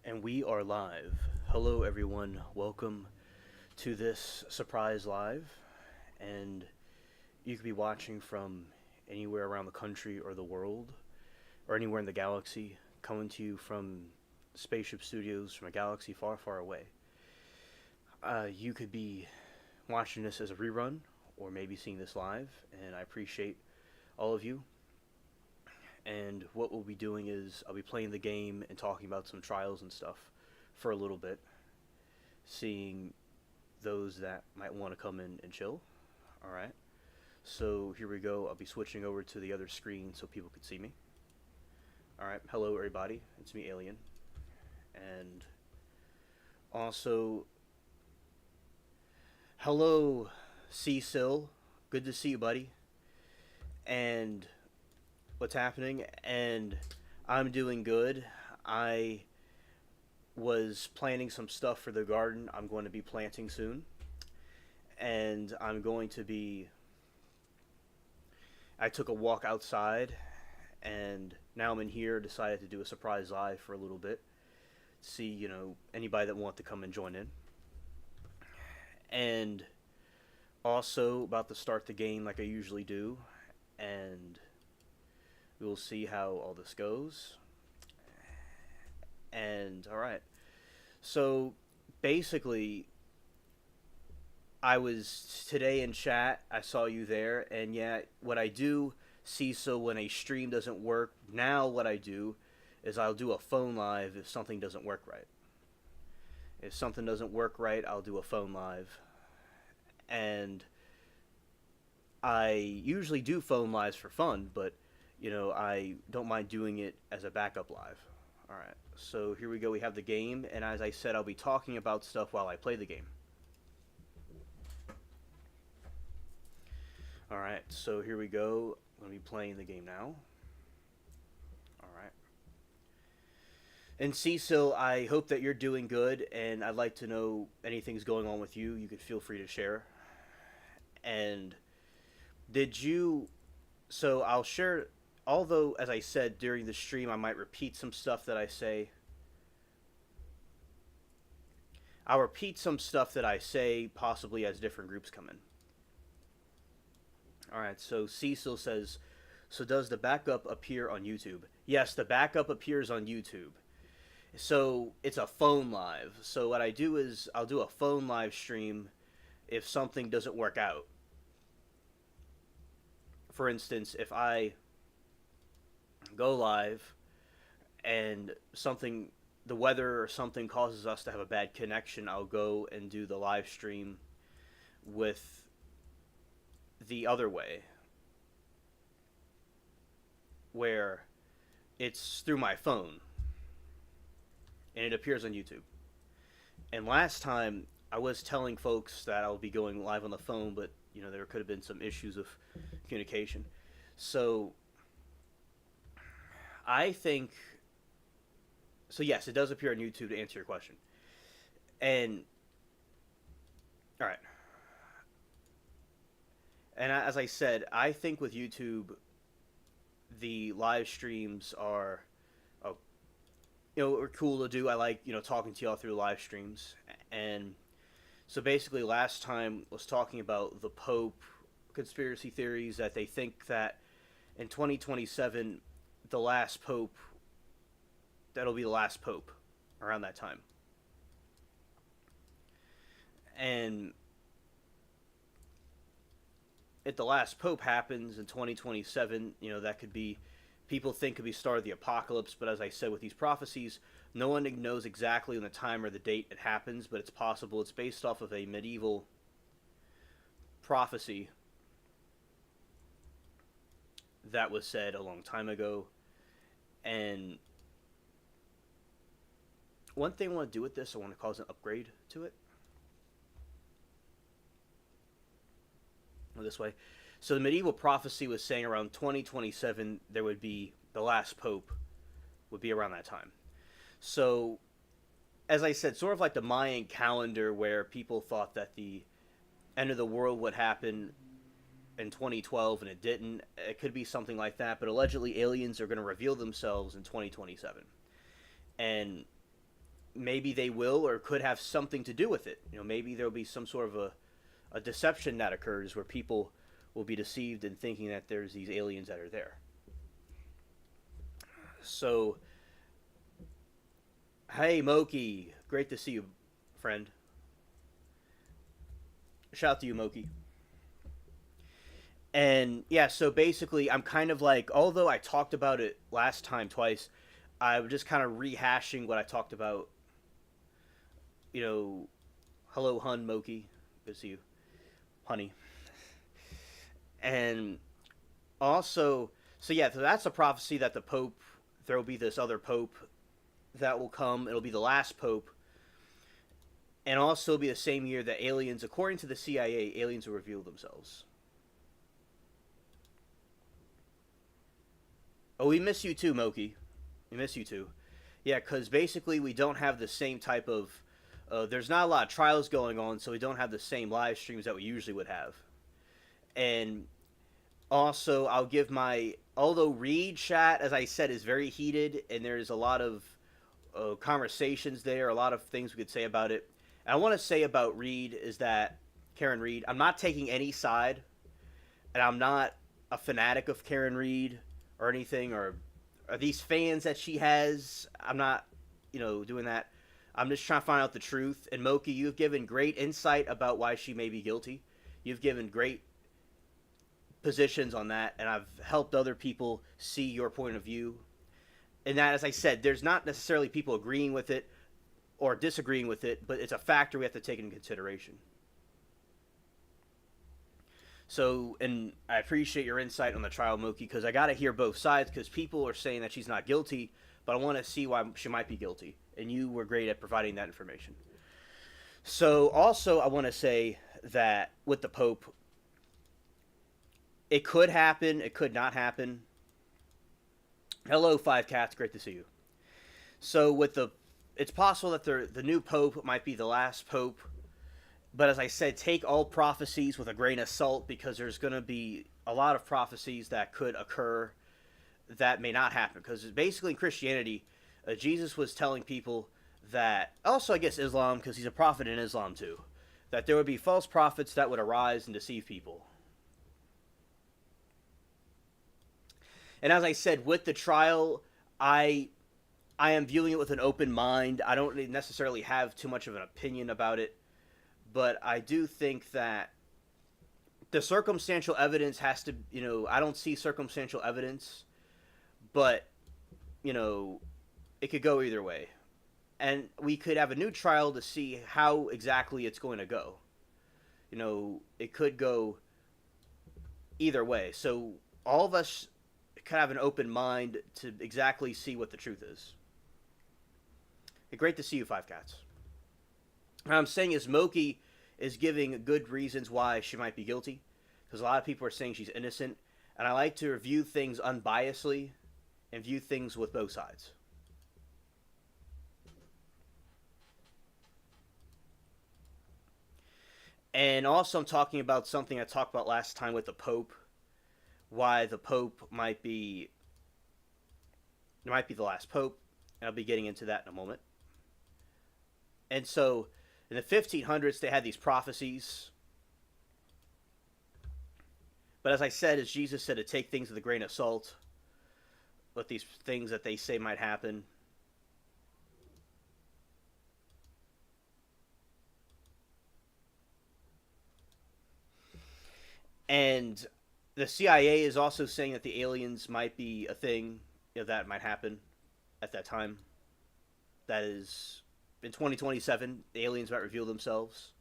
And we are live. Hello, everyone. Welcome to this surprise live. And you could be watching from anywhere around the country or the world, or anywhere in the galaxy, coming to you from spaceship studios from a galaxy far, far away. You could be watching this as a rerun, or maybe seeing this live, and I appreciate all of you. And what we'll be doing is I'll be playing the game and talking about some trials and stuff for a little bit, seeing those that might want to come in and chill. All right. So here we go. I'll be switching over to the other screen so people can see me. All right. Hello, everybody. It's me, Alien. And also, hello, Cecil. Good to see you, buddy. And what's happening? And I'm doing good. I was planting some stuff for the garden I'm going to be planting soon. And I'm going to be. I took a walk outside, and now I'm in here. Decided to do a surprise live for a little bit. See, anybody that want to come and join in. And also about to start the game like I usually do. And we'll see how all this goes. And alright. So basically, I was today in chat, I saw you there, and yeah, what I do see, so when a stream doesn't work, now what I do is I'll do a phone live if something doesn't work right. If something doesn't work right, I'll do a phone live. And I usually do phone lives for fun, but I don't mind doing it as a backup live. Alright, so here we go. We have the game, and as I said, I'll be talking about stuff while I play the game. Alright, so here we go. I'm going to be playing the game now. Alright. And Cecil, I hope that you're doing good, and I'd like to know anything's going on with you. You could feel free to share. And did you... So I'll share... Although, as I said, during the stream, I might repeat some stuff that I say. I'll repeat some stuff that I say, possibly as different groups come in. Alright, so Cecil says, so does the backup appear on YouTube? Yes, the backup appears on YouTube. So, it's a phone live. So what I do is, I'll do a phone live stream if something doesn't work out. For instance, if I go live and the weather or something causes us to have a bad connection, I'll go and do the live stream with the other way, where it's through my phone and it appears on YouTube. And last time I was telling folks that I'll be going live on the phone, but there could have been some issues of communication. So I think, so yes, it does appear on YouTube, to answer your question. And all right. And as I said, I think with YouTube, the live streams are, are cool to do. I like, talking to y'all through live streams. And so basically last time was talking about the Pope, conspiracy theories that they think that in 2027, the last Pope, that'll be the last Pope around that time. And if the last Pope happens in 2027, that could be, people think could be start of the apocalypse. But as I said, with these prophecies, no one knows exactly when the time or the date it happens, but it's possible. It's based off of a medieval prophecy that was said a long time ago. And one thing I want to do with this, I want to cause an upgrade to it. This way. So the medieval prophecy was saying around 2027 there would be the last pope would be around that time. So as I said, sort of like the Mayan calendar, where people thought that the end of the world would happen in 2012 and it didn't. It could be something like that, but allegedly aliens are going to reveal themselves in 2027. And maybe they will or could have something to do with it. Maybe there'll be some sort of a deception that occurs where people will be deceived in thinking that there's these aliens that are there. So, hey Moki, great to see you, friend. Shout out to you, Moki. And yeah, so basically, I'm kind of like, although I talked about it last time twice, I'm just kind of rehashing what I talked about. You know, hello, Hun Moki, good to see you, honey. And also, so yeah, so that's a prophecy that the Pope, there will be this other Pope that will come. It'll be the last Pope, and also be the same year that aliens, according to the CIA, aliens will reveal themselves. Oh, we miss you too, Moki. We miss you too. Yeah, because basically we don't have the same type of. There's not a lot of trials going on, so we don't have the same live streams that we usually would have. And also, I'll give my. Although Reed chat, as I said, is very heated, and there's a lot of conversations there, a lot of things we could say about it. And I want to say about Reed is that Karen Reed, I'm not taking any side, and I'm not a fanatic of Karen Reed or anything, or these fans that she has. I'm not, doing that. I'm just trying to find out the truth. And Moki, you've given great insight about why she may be guilty. You've given great positions on that, and I've helped other people see your point of view. And that, as I said, there's not necessarily people agreeing with it or disagreeing with it, but it's a factor we have to take into consideration. So, and I appreciate your insight on the trial, Moki, because I got to hear both sides, because people are saying that she's not guilty, but I want to see why she might be guilty. And you were great at providing that information. So, also, I want to say that with the Pope, it could happen, it could not happen. Hello, Five Cats, great to see you. So, it's possible that the new Pope might be the last Pope. But as I said, take all prophecies with a grain of salt, because there's going to be a lot of prophecies that could occur that may not happen. Because basically in Christianity, Jesus was telling people that, also I guess Islam, because he's a prophet in Islam too, that there would be false prophets that would arise and deceive people. And as I said, with the trial, I am viewing it with an open mind. I don't necessarily have too much of an opinion about it. But I do think that the circumstantial evidence has to, I don't see circumstantial evidence, but, it could go either way. And we could have a new trial to see how exactly it's going to go. It could go either way. So all of us could have an open mind to exactly see what the truth is. Hey, great to see you, Five Cats. What I'm saying is Moki is giving good reasons why she might be guilty, because a lot of people are saying she's innocent, and I like to review things unbiasedly and view things with both sides. And also I'm talking about something I talked about last time with the Pope, why the Pope might be the last Pope, and I'll be getting into that in a moment. And so in the 1500s, they had these prophecies. But as I said, as Jesus said, to take things with a grain of salt, with these things that they say might happen. And the CIA is also saying that the aliens might be a thing, that might happen at that time. That is, in 2027, the aliens might reveal themselves.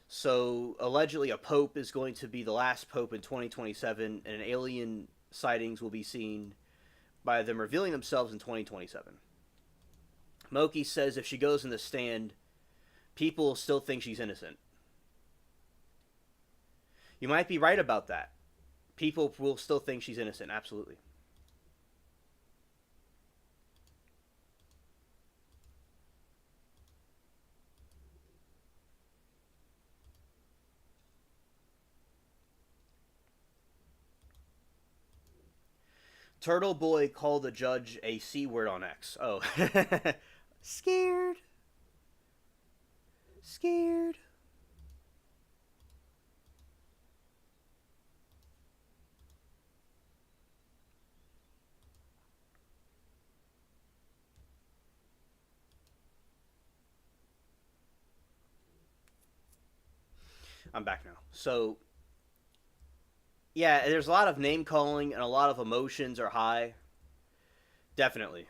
So, allegedly, a pope is going to be the last pope in 2027, and alien sightings will be seen by them revealing themselves in 2027. Moki says if she goes in the stand, people will still think she's innocent. You might be right about that. People will still think she's innocent, absolutely. Turtle Boy called the judge a C word on X. Oh. Scared. Scared. I'm back now. So, yeah, there's a lot of name calling and a lot of emotions are high. Definitely.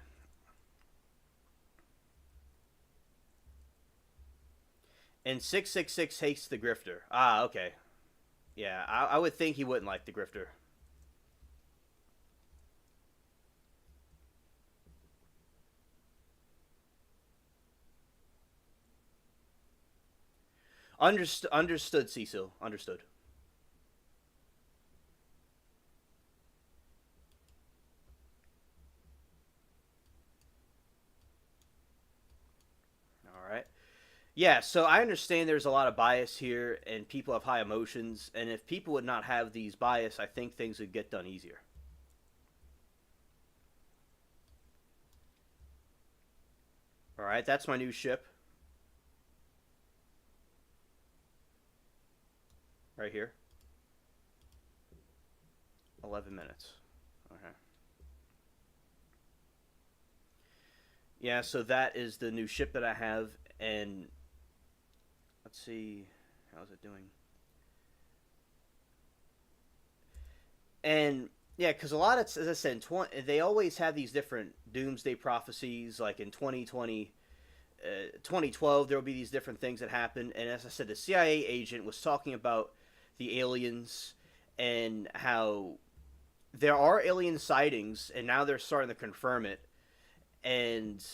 And 666 hates the grifter. Ah, okay. Yeah, I would think he wouldn't like the grifter. Understood, Cecil. Understood. All right. Yeah, so I understand there's a lot of bias here, and people have high emotions. And if people would not have these bias, I think things would get done easier. All right, that's my new ship right here. 11 minutes. Okay. Yeah, so that is the new ship that I have, and let's see, how's it doing? And yeah, because a lot of, as I said, they always have these different doomsday prophecies. Like in 2020, 2012, there will be these different things that happen. And as I said, the CIA agent was talking about the aliens and how there are alien sightings, and now they're starting to confirm it. And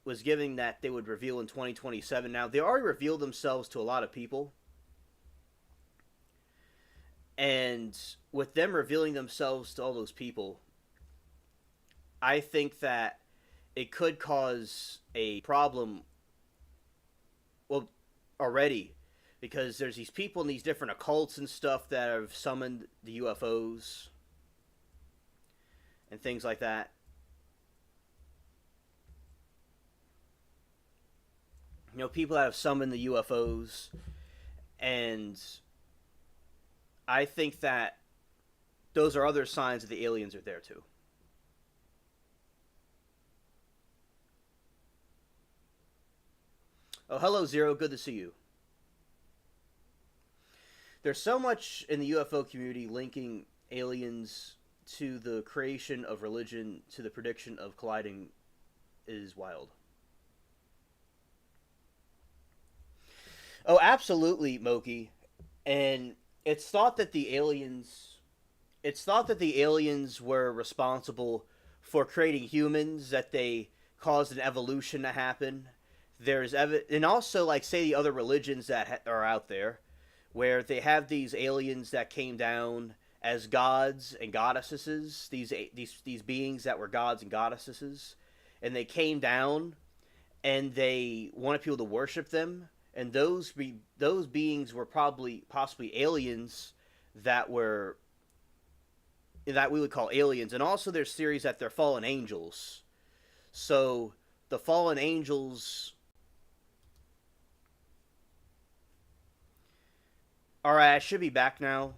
was giving that they would reveal in 2027. Now they already revealed themselves to a lot of people, and with them revealing themselves to all those people, I think that it could cause a problem. Well, already, because there's these people in these different occults and stuff that have summoned the UFOs and things like that. You know, people that have summoned the UFOs, and I think that those are other signs that the aliens are there too. Oh, hello, Zero. Good to see you. There's so much in the UFO community linking aliens to the creation of religion to the prediction of colliding is wild. Oh, absolutely, Moki. And it's thought that the aliens it's thought that the aliens were responsible for creating humans, that they caused an evolution to happen. And also, like, say the other religions that are out there, where they have these aliens that came down as gods and goddesses, these beings that were gods and goddesses, and they came down and they wanted people to worship them, and those beings were probably possibly aliens that were that we would call aliens. And also there's theories that they're fallen angels. So the fallen angels. All right, I should be back now.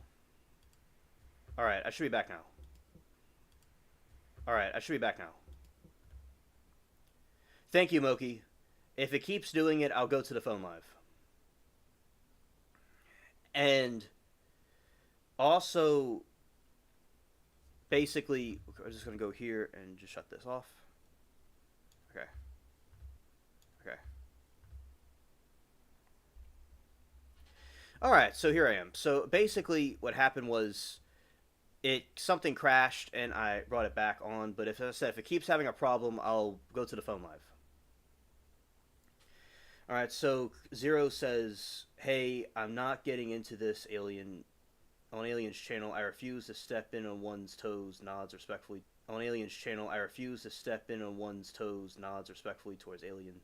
All right, I should be back now. All right, I should be back now. Thank you, Moki. If it keeps doing it, I'll go to the phone live. And also, basically, I'm just going to go here and just shut this off. Okay. Okay. All right, so here I am. So basically, what happened was something crashed and I brought it back on. But if, as I said, if it keeps having a problem, I'll go to the phone live. All right, so Zero says, "Hey, I'm not getting into this alien on Alien's channel. I refuse to step in on one's toes. Nods respectfully on Alien's channel. I refuse to step in on one's toes. Nods respectfully towards Alien.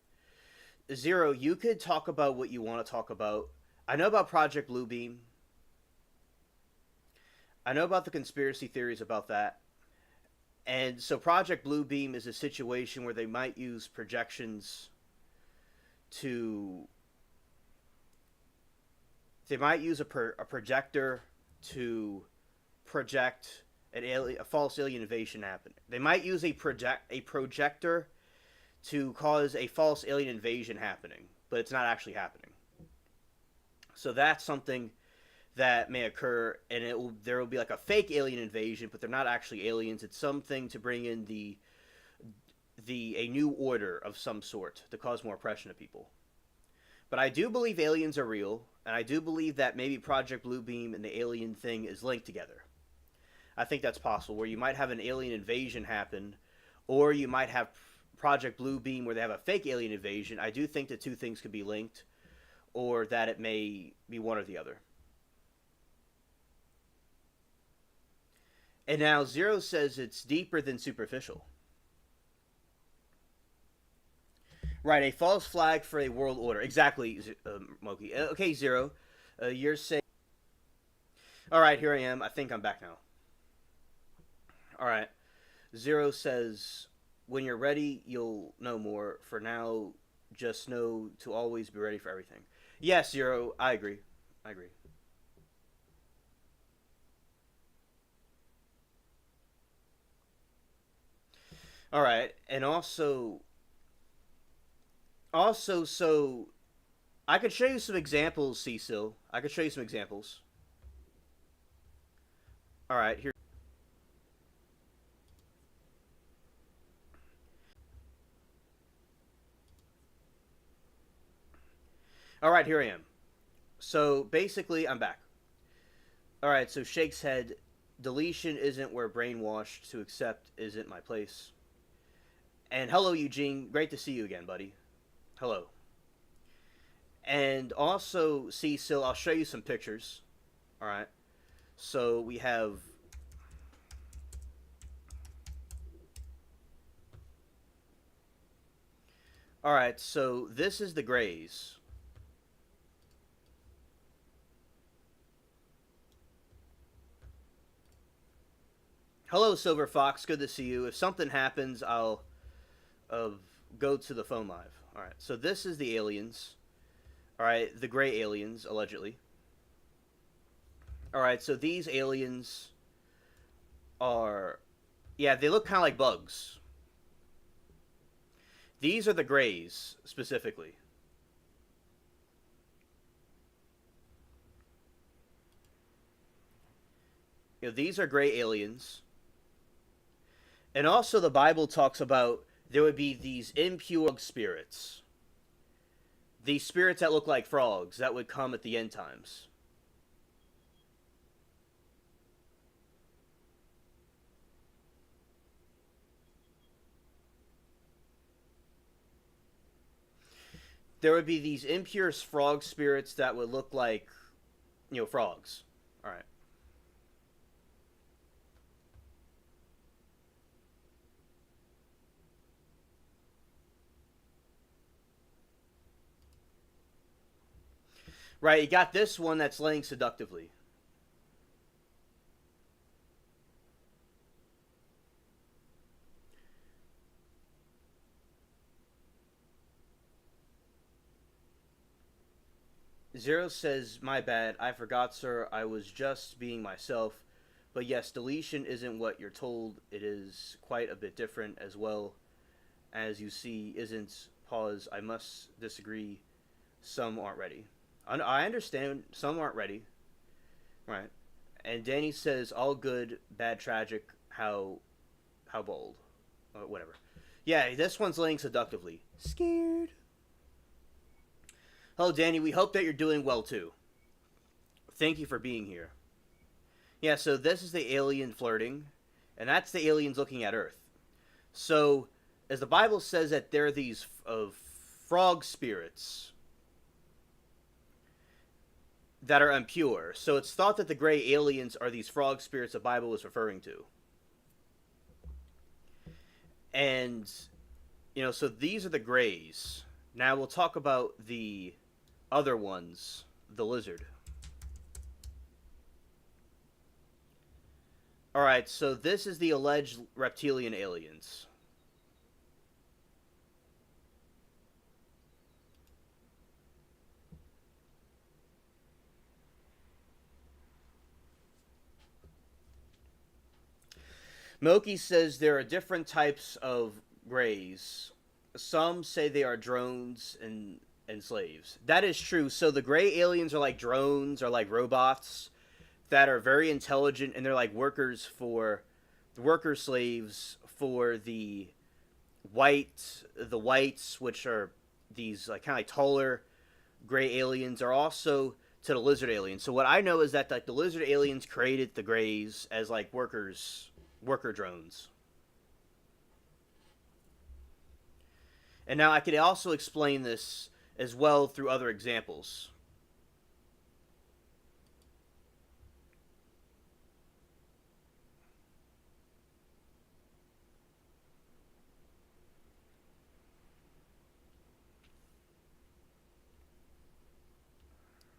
Zero, you could talk about what you want to talk about. I know about Project Bluebeam. I know about the conspiracy theories about that. And so Project Bluebeam is a situation where they might use projections to They might use a projector to project a false alien invasion happening. They might use a projector to cause a false alien invasion happening, but it's not actually happening. So that's something that may occur, and there will be like a fake alien invasion, but they're not actually aliens. It's something to bring in a new order of some sort to cause more oppression to people. But I do believe aliens are real, and I do believe that maybe Project Bluebeam and the alien thing is linked together. I think that's possible, where you might have an alien invasion happen, or you might have Project Bluebeam where they have a fake alien invasion. I do think the two things could be linked, or that it may be one or the other. And now Zero says it's deeper than superficial. Right, a false flag for a world order. Exactly, Moki. Okay, Zero. You're saying... Alright, here I am. I think I'm back now. Alright. Zero says, when you're ready, you'll know more. For now, just know to always be ready for everything. Yes, Zero. I agree. I agree. Alright, and so I could show you some examples, Cecil. I could show you some examples. All right, here. All right, here I am. So basically, I'm back. All right, so Shake's head. Deletion isn't where brainwashed to accept isn't my place. And hello, Eugene. Great to see you again, buddy. Hello. And also, Cecil, I'll show you some pictures. All right. So we have... All right, so this is the Greys. Hello, Silver Fox. Good to see you. If something happens, I'll go to the phone live. All right, so this is the aliens. All right, the gray aliens, allegedly. All right, so these aliens are... Yeah, they look kind of like bugs. These are the Greys, specifically. You know, these are gray aliens. And also the Bible talks about there would be these impure spirits. These spirits that look like frogs that would come at the end times. There would be these impure frog spirits that would look like, frogs. All right. Right, you got this one that's laying seductively. Zero says, my bad, I forgot, sir, I was just being myself. But yes, deletion isn't what you're told. It is quite a bit different as well. As you see, isn't, pause, I must disagree, some aren't ready. I understand, some aren't ready. Right. And Danny says, all good, bad tragic, how bold. Whatever. Yeah, this one's laying seductively. Scared. Hello, Danny. We hope that you're doing well, too. Thank you for being here. Yeah, so this is the alien flirting, and that's the aliens looking at Earth. So, as the Bible says that there are these frog spirits that are impure. So it's thought that the gray aliens are these frog spirits the Bible was referring to. And, so these are the Greys. Now we'll talk about the other ones, the lizard. Alright, so this is the alleged reptilian aliens. Moki says there are different types of greys. Some say they are drones and slaves. That is true. So the gray aliens are like drones or like robots that are very intelligent, and they're like worker slaves for the whites, which are these like kind of like taller gray aliens, are also to the lizard aliens. So what I know is that like the lizard aliens created the grays as like worker drones. And now I could also explain this as well through other examples.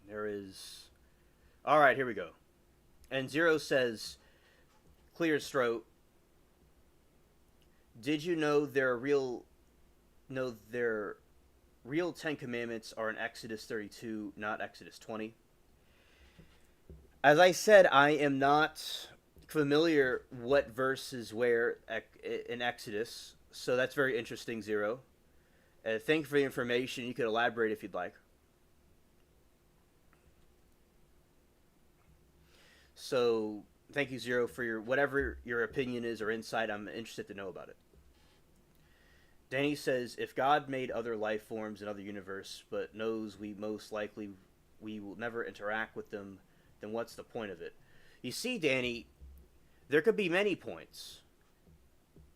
There is. All right, here we go. And Zero says, clear his throat. Did you know their real 10 commandments are in Exodus 32, not Exodus 20? As I said, I am not familiar what verse is where in Exodus, so that's very interesting, Zero. Thank you for the information. You could elaborate if you'd like. So, thank you, Zero, for your whatever your opinion is or insight. I'm interested to know about it. Danny says, if God made other life forms in other universe, but knows we will never interact with them, then what's the point of it? You see, Danny, there could be many points.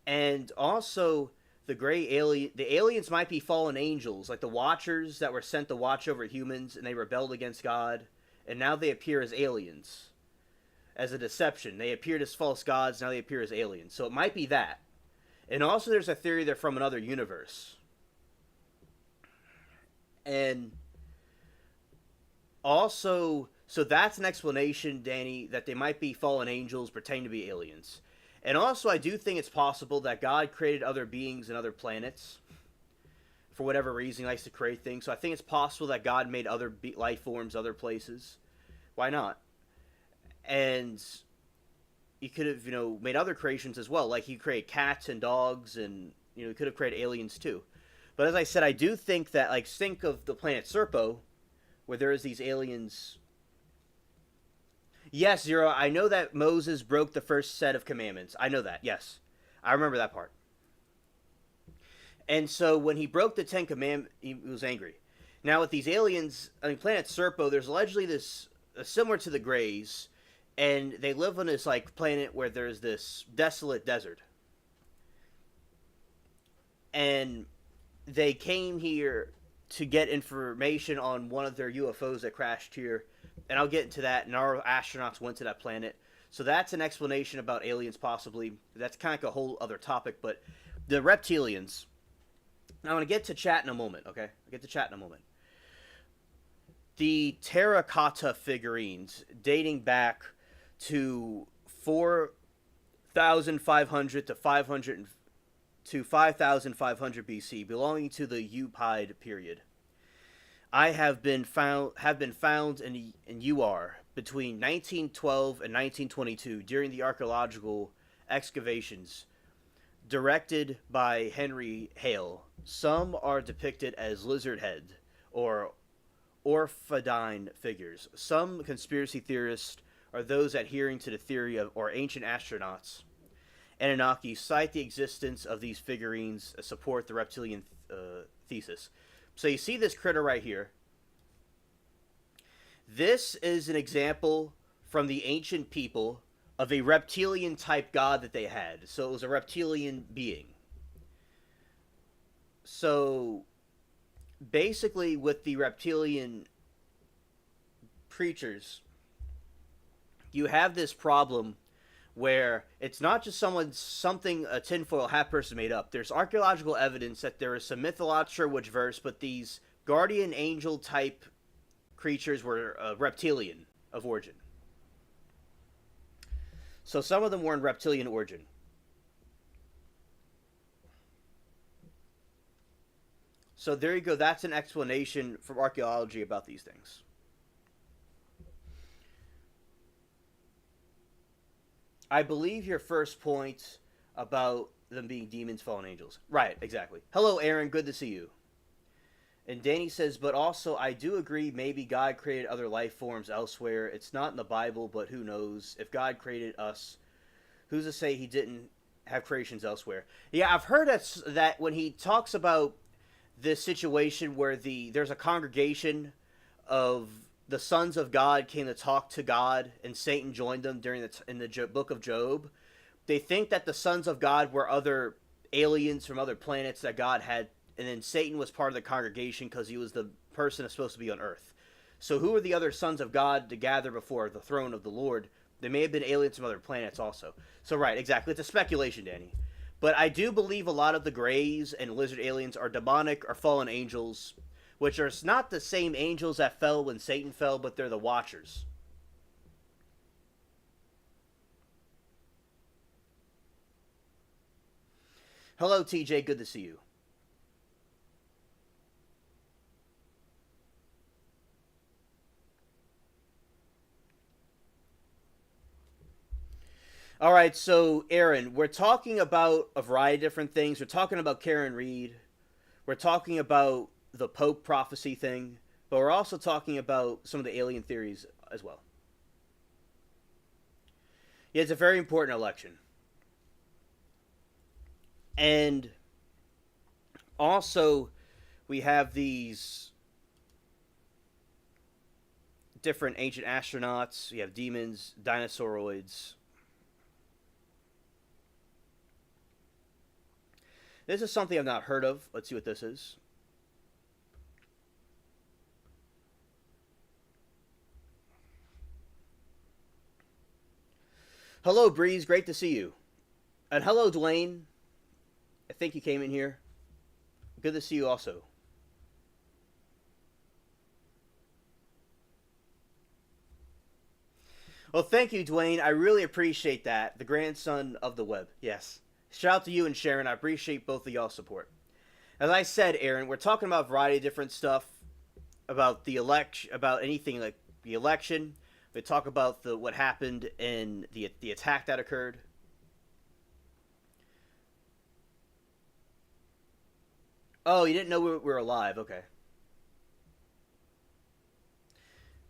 And also, the aliens might be fallen angels, like the Watchers that were sent to watch over humans, and they rebelled against God, and now they appear as aliens, as a deception. They appeared as false gods, now they appear as aliens. So it might be that. And also there's a theory they're from another universe. And also, so that's an explanation, Danny, that they might be fallen angels pretending to be aliens. And also, I do think it's possible that God created other beings and other planets. For whatever reason, he likes to create things. So I think it's possible that God made other life forms other places. Why not? And he could have, made other creations as well. Like he created cats and dogs, and he could have created aliens too. But as I said, I do think that, like, think of the planet Serpo, where there is these aliens. Yes, Zero, I know that Moses broke the first set of commandments. I know that, yes. I remember that part. And so when he broke the 10 commandments, he was angry. Now with these aliens, planet Serpo, there's allegedly this, similar to the Greys, and they live on this like planet where there's this desolate desert. And they came here to get information on one of their UFOs that crashed here. And I'll get into that. And our astronauts went to that planet. So that's an explanation about aliens possibly. That's kind of like a whole other topic. But the reptilians. I'm going to get to chat in a moment, okay? I'll get to chat in a moment. The terracotta figurines dating back to 4,500 to 5,500 BC, belonging to the Eupide period, have been found in UR between 1912 and 1922 during the archaeological excavations directed by Henry Hale. Some are depicted as lizard head or orphodine figures. Some conspiracy theorists are those adhering to the theory of or ancient astronauts. Anunnaki cite the existence of these figurines support the reptilian thesis. So you see this critter right here. This is an example from the ancient people of a reptilian type god that they had. So it was a reptilian being. So basically with the reptilian creatures, you have this problem where it's not just something a tinfoil hat person made up. There's archaeological evidence that there is some mythological, which verse, but these guardian angel type creatures were reptilian of origin. So some of them were in reptilian origin. So there you go. That's an explanation from archaeology about these things. I believe your first point about them being demons, fallen angels. Right, exactly. Hello, Aaron. Good to see you. And Danny says, but also, I do agree maybe God created other life forms elsewhere. It's not in the Bible, but who knows? If God created us, who's to say he didn't have creations elsewhere? Yeah, I've heard that when he talks about this situation where there's a congregation of the sons of God came to talk to God, and Satan joined them in the book of Job. They think that the sons of God were other aliens from other planets that God had, and then Satan was part of the congregation because he was the person that's supposed to be on Earth. So who are the other sons of God to gather before the throne of the Lord? They may have been aliens from other planets also. So right, exactly. It's a speculation, Danny. But I do believe a lot of the Greys and lizard aliens are demonic or fallen angels, which are not the same angels that fell when Satan fell, but they're the Watchers. Hello, TJ. Good to see you. All right, so Aaron, we're talking about a variety of different things. We're talking about Karen Reed. We're talking about the Pope prophecy thing, but we're also talking about some of the alien theories as well. Yeah, it's a very important election. And also, we have these different ancient astronauts. We have demons, dinosauroids. This is something I've not heard of. Let's see what this is. Hello, Breeze. Great to see you. And hello, Dwayne. I think you came in here. Good to see you also. Well, thank you, Dwayne. I really appreciate that. The grandson of the web. Yes. Shout out to you and Sharon. I appreciate both of y'all's support. As I said, Aaron, we're talking about a variety of different stuff about the election, about anything like the election. We talk about what happened in the attack that occurred. Oh, you didn't know we were alive. Okay.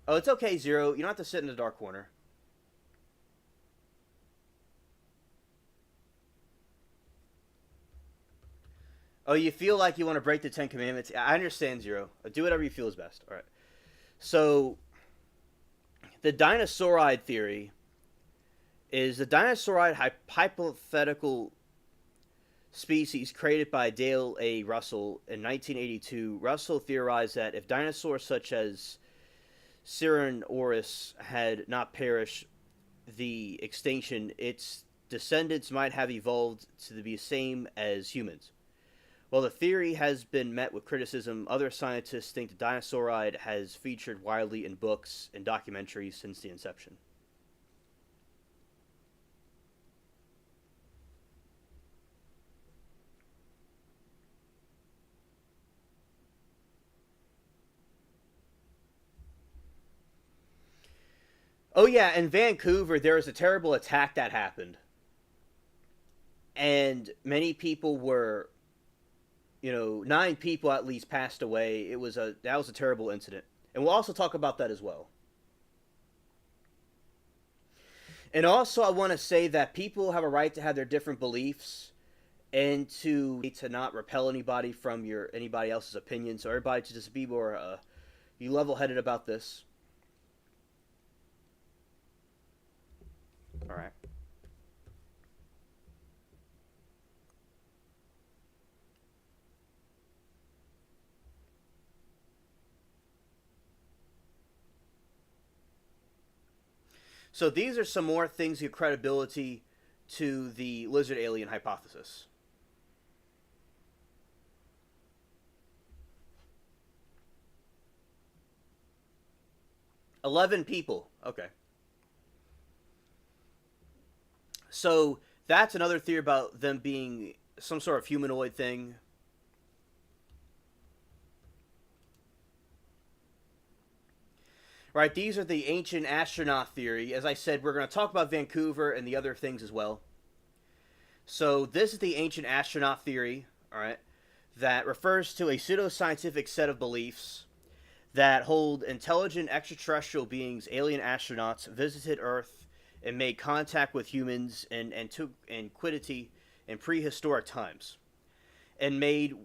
Oh, it's okay, Zero. You don't have to sit in the dark corner. Oh, you feel like you want to break the Ten Commandments? I understand, Zero. Do whatever you feel is best. All right. So, the dinosaurid theory is the dinosaurid hypothetical species created by Dale A. Russell in 1982. Russell theorized that if dinosaurs such as Tyrannosaurus had not perished the extinction, its descendants might have evolved to be the same as humans. While the theory has been met with criticism, other scientists think the dinosaurid has featured widely in books and documentaries since the inception. Oh yeah, in Vancouver there was a terrible attack that happened. And many people were, 9 people at least passed away. That was a terrible incident. And we'll also talk about that as well. And also I want to say that people have a right to have their different beliefs and to not repel anybody from anybody else's opinion. So everybody to just be more be level-headed about this. All right. So these are some more things give credibility to the lizard alien hypothesis. 11 people. Okay. So that's another theory about them being some sort of humanoid thing. Right, these are the ancient astronaut theory. As I said, we're going to talk about Vancouver and the other things as well. So this is the ancient astronaut theory, all right, that refers to a pseudoscientific set of beliefs that hold intelligent extraterrestrial beings, alien astronauts, visited Earth and made contact with humans in antiquity in prehistoric times, and made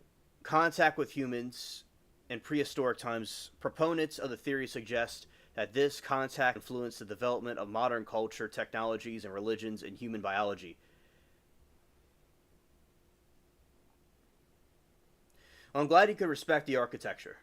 contact with humans in prehistoric times. Proponents of the theory suggest that this contact influenced the development of modern culture, technologies, and religions in human biology. I'm glad you could respect the architecture.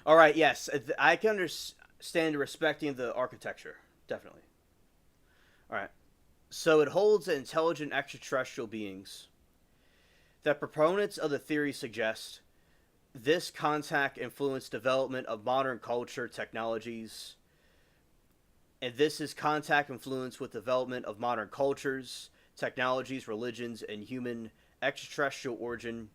All right, yes, I can understand respecting the architecture, definitely. All right, so it holds that intelligent extraterrestrial beings. That proponents of the theory suggest this contact influenced development of modern culture, technologies, and this is contact influence with development of modern cultures, technologies, religions, and human extraterrestrial origin.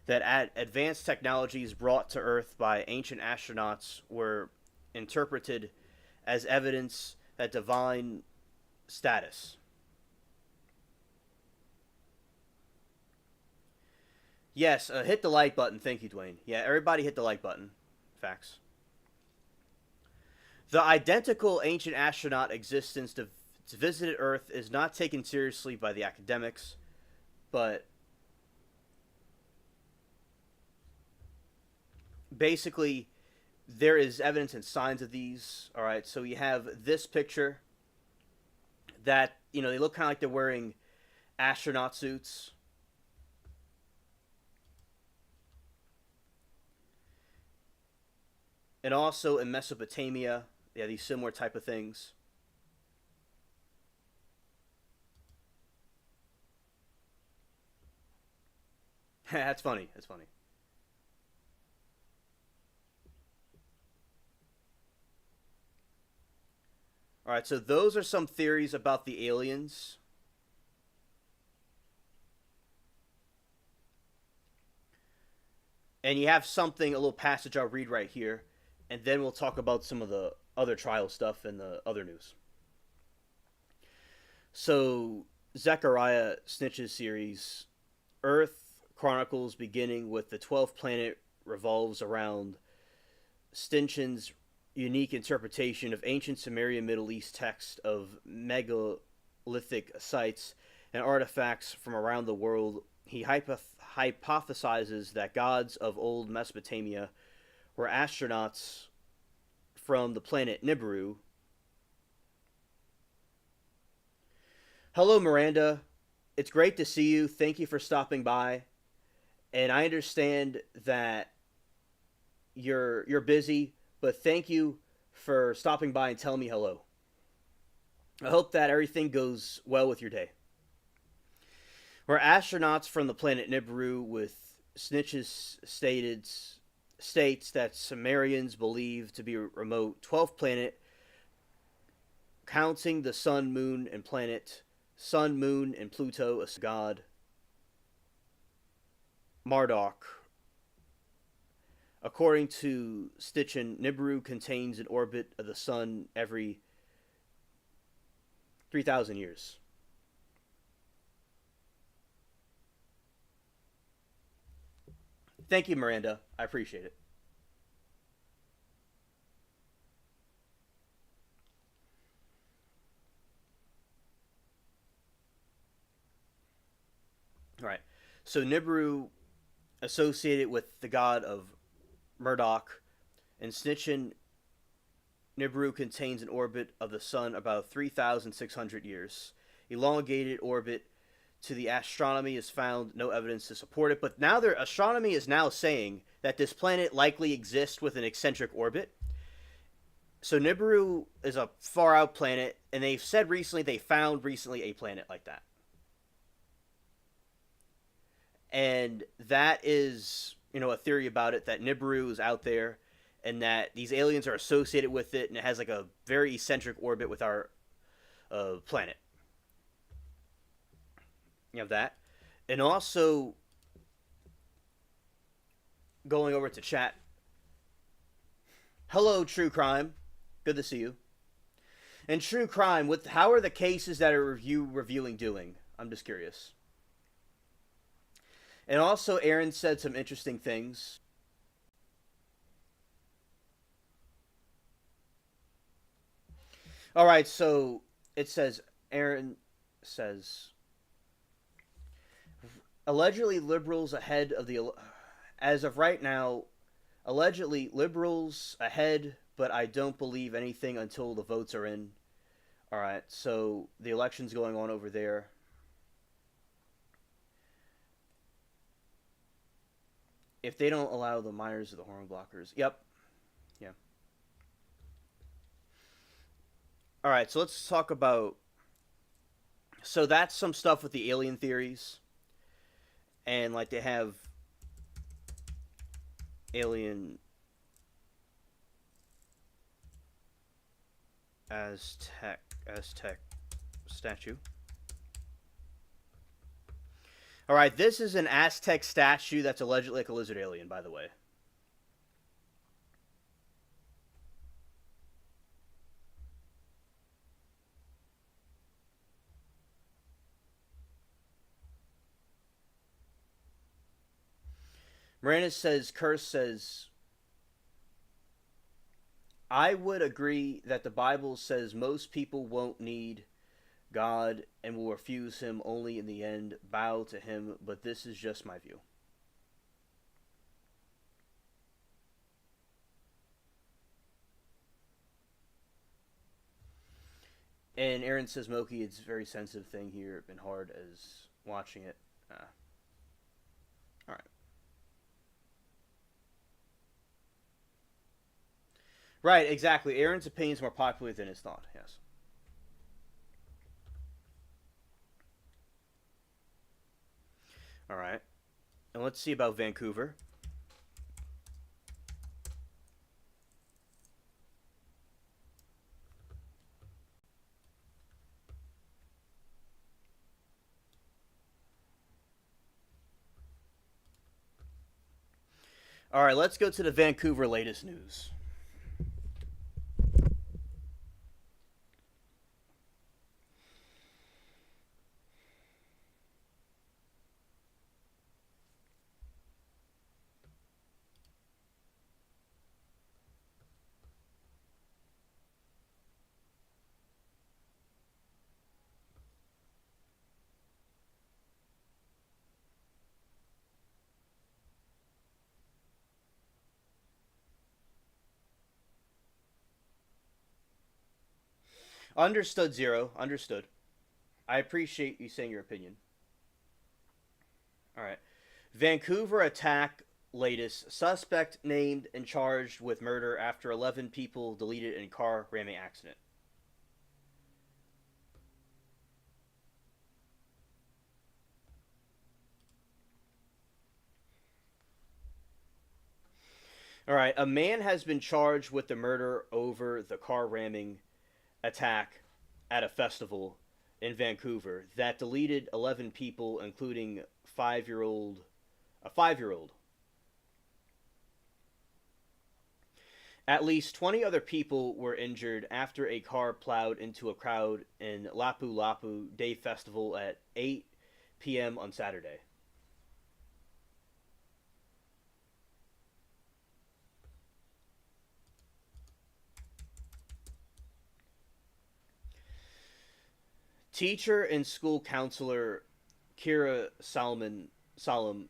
That advanced technologies brought to Earth by ancient astronauts were interpreted as evidence that divine status. Yes, hit the like button. Thank you, Dwayne. Yeah, everybody hit the like button. Facts. The identical ancient astronaut existence to visited Earth is not taken seriously by the academics, but basically there is evidence and signs of these. All right, so you have this picture that they look kind of like they're wearing astronaut suits. And also in Mesopotamia, yeah, these similar type of things. That's funny. That's funny. All right, so those are some theories about the aliens. And you have something, a little passage I'll read right here, and then we'll talk about some of the other trial stuff and the other news. So, Zechariah Snitch's series, Earth Chronicles, beginning with the 12th planet, revolves around Stinchin's unique interpretation of ancient Sumerian Middle East text of megalithic sites and artifacts from around the world. He hypothesizes that gods of old Mesopotamia were astronauts from the planet Nibiru. Hello, Miranda. It's great to see you. Thank you for stopping by. And I understand that you're busy, but thank you for stopping by and telling me hello. I hope that everything goes well with your day. We're astronauts from the planet Nibiru, with Snitches states that Sumerians believe to be a remote 12th planet, counting the sun, moon, and planet. Sun, moon, and Pluto, a god. Marduk. According to Stitchin, Nibiru contains an orbit of the sun every 3,000 years. Thank you, Miranda. I appreciate it. All right. So Nibiru associated with the god of Murdoch, and Snitchin, Nibiru contains an orbit of the sun about 3,600 years. Elongated orbit to the astronomy is found no evidence to support it, but now their astronomy is now saying that this planet likely exists with an eccentric orbit. So Nibiru is a far out planet, and they've said recently they found recently a planet like that. And that is, a theory about it, that Nibiru is out there and that these aliens are associated with it, and it has like a very eccentric orbit with our planet. You have that. And also, going over to chat. Hello, True Crime. Good to see you. And True Crime, with how are the cases that are reviewing doing? I'm just curious. And also, Aaron said some interesting things. All right, so it says Aaron says allegedly liberals ahead of the as of right now, allegedly liberals ahead, but I don't believe anything until the votes are in. All right, so the election's going on over there. If they don't allow the minors of the hormone blockers, yep, yeah. All right, so let's talk about. So that's some stuff with the alien theories, and like they have alien Aztec statue. All right, this is an Aztec statue that's allegedly like a lizard alien, by the way. Miranda says, Curse says, I would agree that the Bible says most people won't need God and will refuse him only in the end, bow to him, but this is just my view. And Aaron says, Moki, it's a very sensitive thing here, been hard as watching it. All right. Right, exactly. Aaron's opinion is more popular than his thought, yes. All right. And let's see about Vancouver. All right, let's go to the Vancouver latest news. Understood, Zero. Understood. I appreciate you saying your opinion. All right. Vancouver attack latest. Suspect named and charged with murder after 11 people deleted in car ramming accident. All right. A man has been charged with the murder over the car ramming attack at a festival in Vancouver that deleted 11 people, including 5-year-old a 5-year-old. At least 20 other people were injured after a car plowed into a crowd in Lapu Lapu Day Festival at 8 p.m. on Saturday. Teacher and school counselor Kira Salem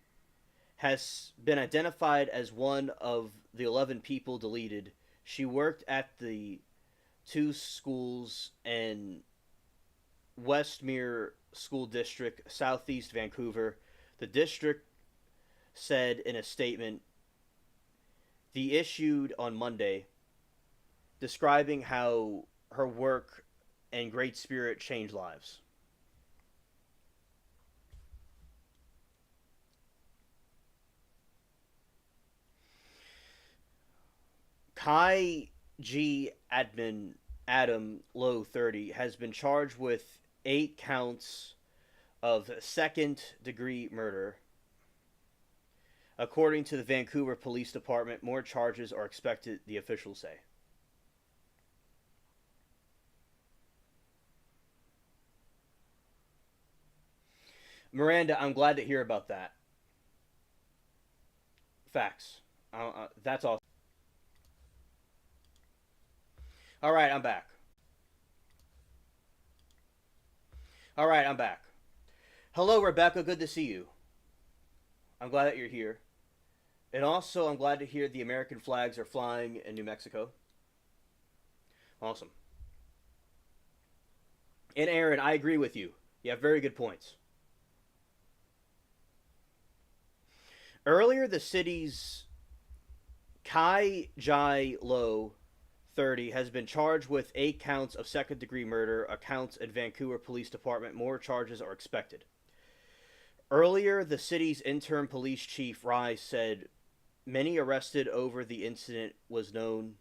has been identified as one of the 11 people deleted. She worked at the two schools in Westmere School District, Southeast Vancouver. The district said in a statement the issued on Monday describing how her work and great spirit changed lives. Kai G. Adam Low 30 has been charged with 8 counts of second-degree murder. According to the Vancouver Police Department, more charges are expected, the officials say. Miranda, I'm glad to hear about that. Facts. That's awesome. All right, I'm back. All right, I'm back. Hello, Rebecca. Good to see you. I'm glad that you're here. And also, I'm glad to hear the American flags are flying in New Mexico. Awesome. And Aaron, I agree with you. You have very good points. Earlier, the city's Kai Jai Lo, 30, has been charged with 8 counts of second-degree murder, accounts at Vancouver Police Department. More charges are expected. Earlier, the city's interim police chief, Rai, said many arrested over the incident was known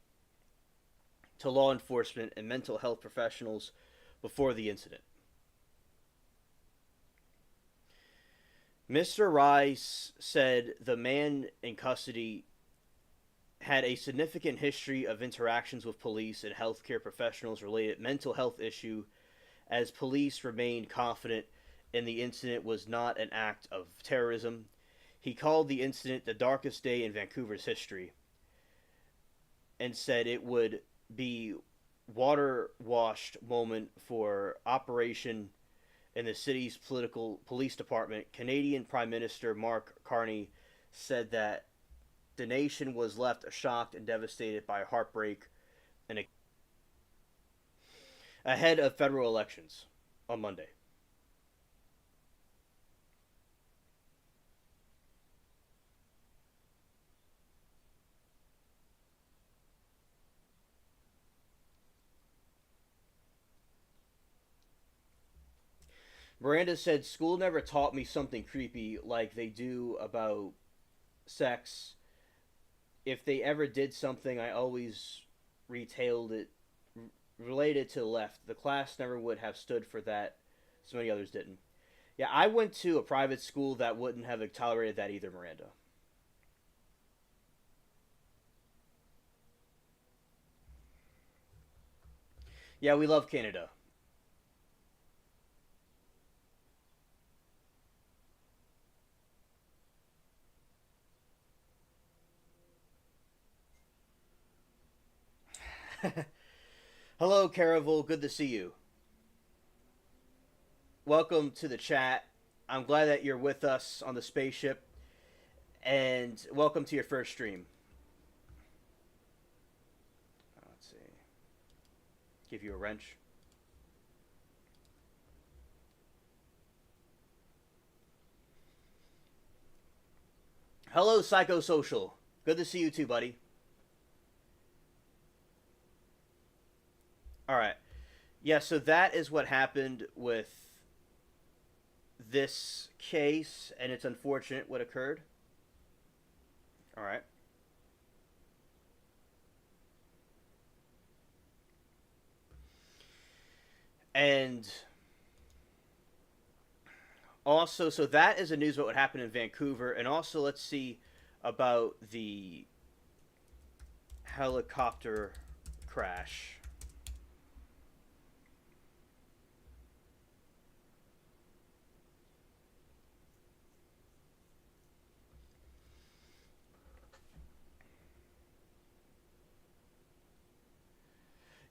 to law enforcement and mental health professionals before the incident. Mr. Rice said the man in custody had a significant history of interactions with police and healthcare professionals related mental health issue, as police remained confident in the incident was not an act of terrorism. He called the incident the darkest day in Vancouver's history and said it would be water-washed moment for operation in the city's political police department. Canadian Prime Minister Mark Carney said that the nation was left shocked and devastated by heartbreak and ahead of federal elections on Monday. Miranda said, school never taught me something creepy like they do about sex. If they ever did something, I always retailed it related to the left. The class never would have stood for that. So many others didn't. Yeah, I went to a private school that wouldn't have tolerated that either, Miranda. Yeah, we love Canada. Hello, Caravel. Good to see you. Welcome to the chat. I'm glad that you're with us on the spaceship. And welcome to your first stream. Let's see. Give you a wrench. Hello, Psychosocial. Good to see you too, buddy. All right. Yeah, so that is what happened with this case, and it's unfortunate what occurred. All right. And also, so that is the news about what happened in Vancouver, and also let's see about the helicopter crash.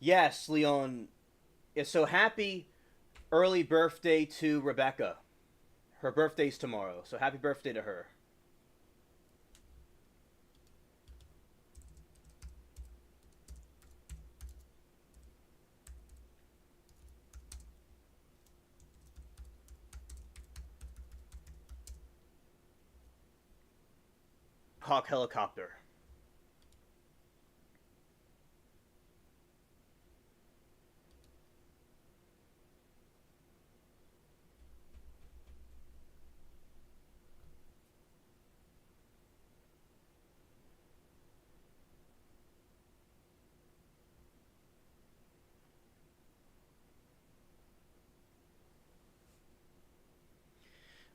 Yes, Leon. Yeah, so happy early birthday to Rebecca. Her birthday's tomorrow, so happy birthday to her. Hawk helicopter.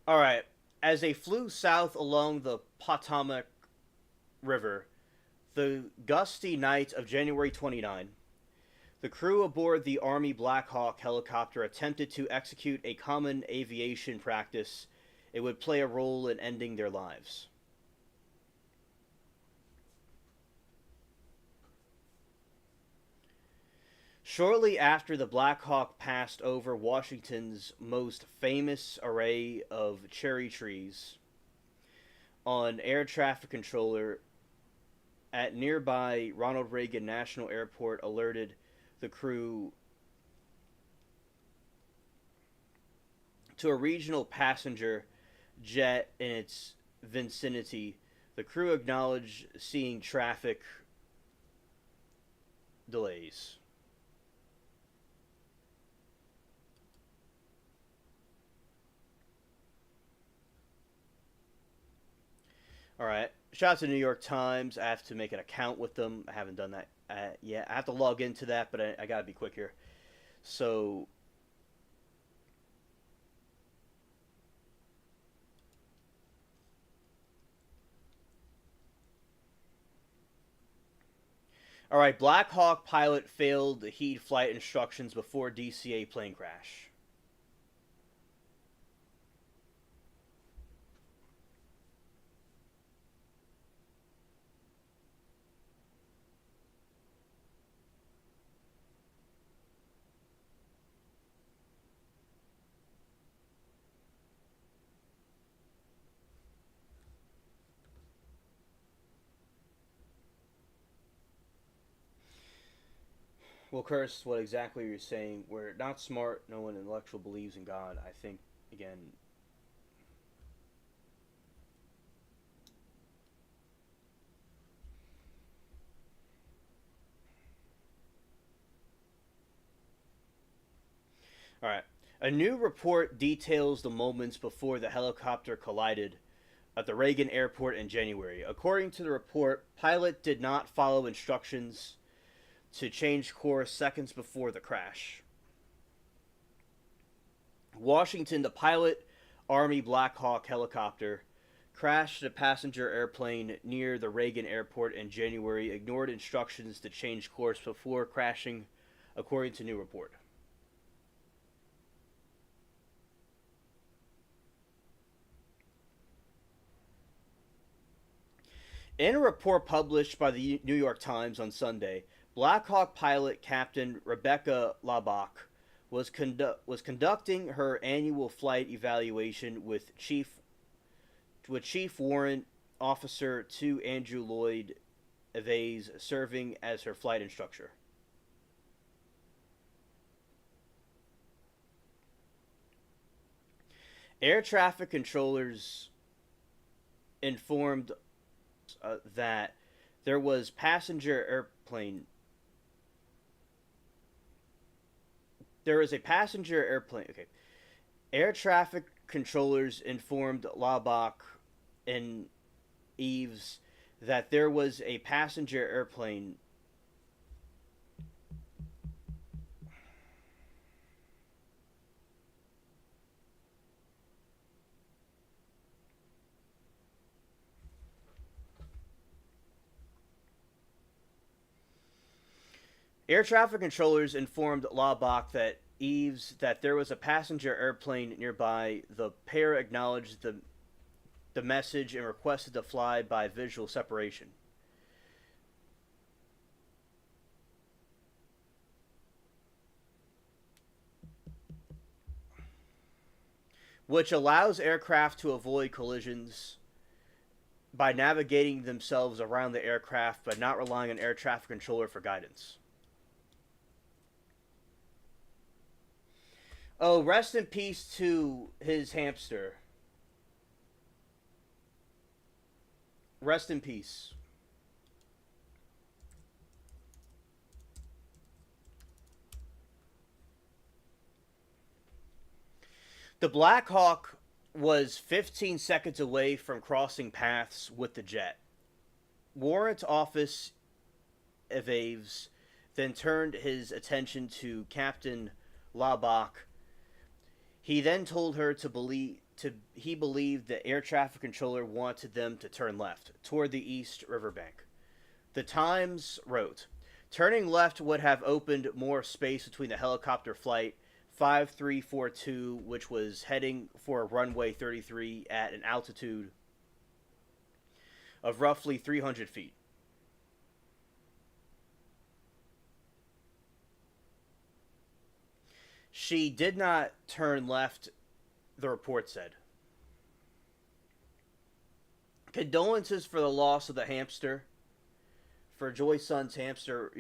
All right. As they flew south along the Potomac River, the gusty night of January 29, the crew aboard the Army Black Hawk helicopter attempted to execute a common aviation practice. It would play a role in ending their lives. Shortly after the Black Hawk passed over Washington's most famous array of cherry trees, an air traffic controller at nearby Ronald Reagan National Airport alerted the crew to a regional passenger jet in its vicinity. The crew acknowledged seeing traffic delays. All right. Shout out to the New York Times. I have to make an account with them. I haven't done that yet. I have to log into that, but I got to be quick here. So, all right. Black Hawk pilot failed to heed flight instructions before DCA plane crash. Well, Curse, what exactly you're saying? We're not smart. No one intellectual believes in God. I think again. All right. A new report details the moments before the helicopter collided at the Reagan Airport in January. According to the report, pilot did not follow instructions to change course seconds before the crash. Washington, the pilot Army Black Hawk helicopter crashed a passenger airplane near the Reagan Airport in January, ignored instructions to change course before crashing, according to new report. In a report published by the New York Times on Sunday, Black Hawk pilot Captain Rebecca Labach was conducting her annual flight evaluation with Chief Warrant Officer 2 Andrew Lloyd Evans serving as her flight instructor. Air traffic controllers informed that there was passenger airplane. There is a passenger airplane. Okay, air traffic controllers informed Labach and Eves that there was a passenger airplane. Air traffic controllers informed Labach that Eves that there was a passenger airplane nearby. The pair acknowledged the message and requested to fly by visual separation, which allows aircraft to avoid collisions by navigating themselves around the aircraft but not relying on air traffic controller for guidance. Oh, rest in peace to his hamster. Rest in peace. The Black Hawk was 15 seconds away from crossing paths with the jet. Warrant Office Evaves then turned his attention to Captain Labach. He then told her to believe to he believed the air traffic controller wanted them to turn left toward the east riverbank. The Times wrote, turning left would have opened more space between the helicopter flight 5342, which was heading for runway 33 at an altitude of roughly 300 feet. She did not turn left, the report said. Condolences for the loss of the hamster. For Joy Sun's hamster,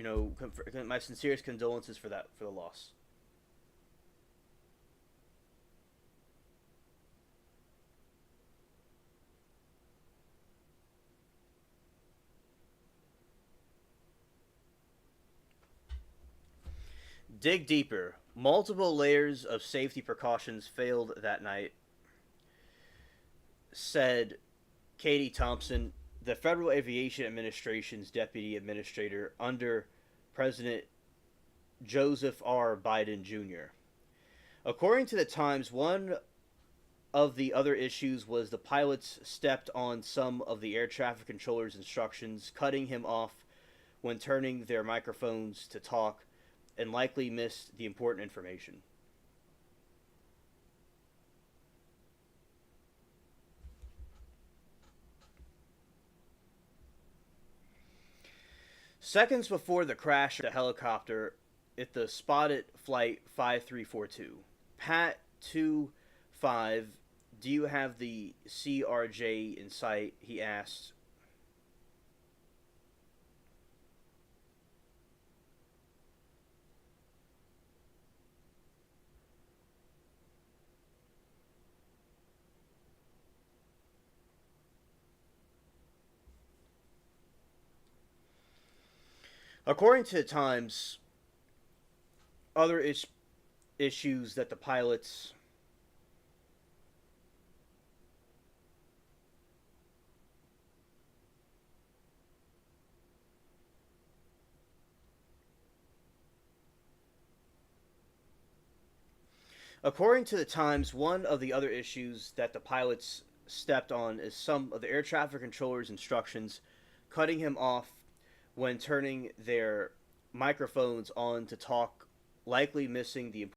my sincerest condolences for the loss. Dig deeper. Multiple layers of safety precautions failed that night, said Katie Thompson, the Federal Aviation Administration's deputy administrator under President Joseph R. Biden Jr. According to the Times, one of the other issues was the pilots stepped on some of the air traffic controller's instructions, cutting him off when turning their microphones to talk, and likely missed the important information. Seconds before the crash of the helicopter at the spotted flight 5342, Pat 25, do you have the CRJ in sight? He asked. According to the Times, other issues that the pilots According to the Times, one of the other issues that the pilots stepped on is some of the air traffic controller's instructions, cutting him off when turning their microphones on to talk, likely missing the.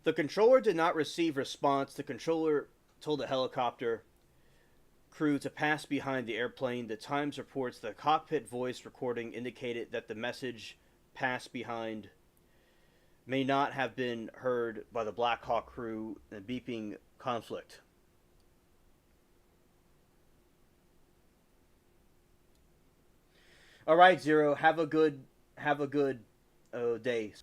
The controller did not receive response. The controller told the helicopter crew to pass behind the airplane. The Times reports the cockpit voice recording indicated that the message passed behind may not have been heard by the Black Hawk crew in a beeping conflict. All right, Zero. Have a good day.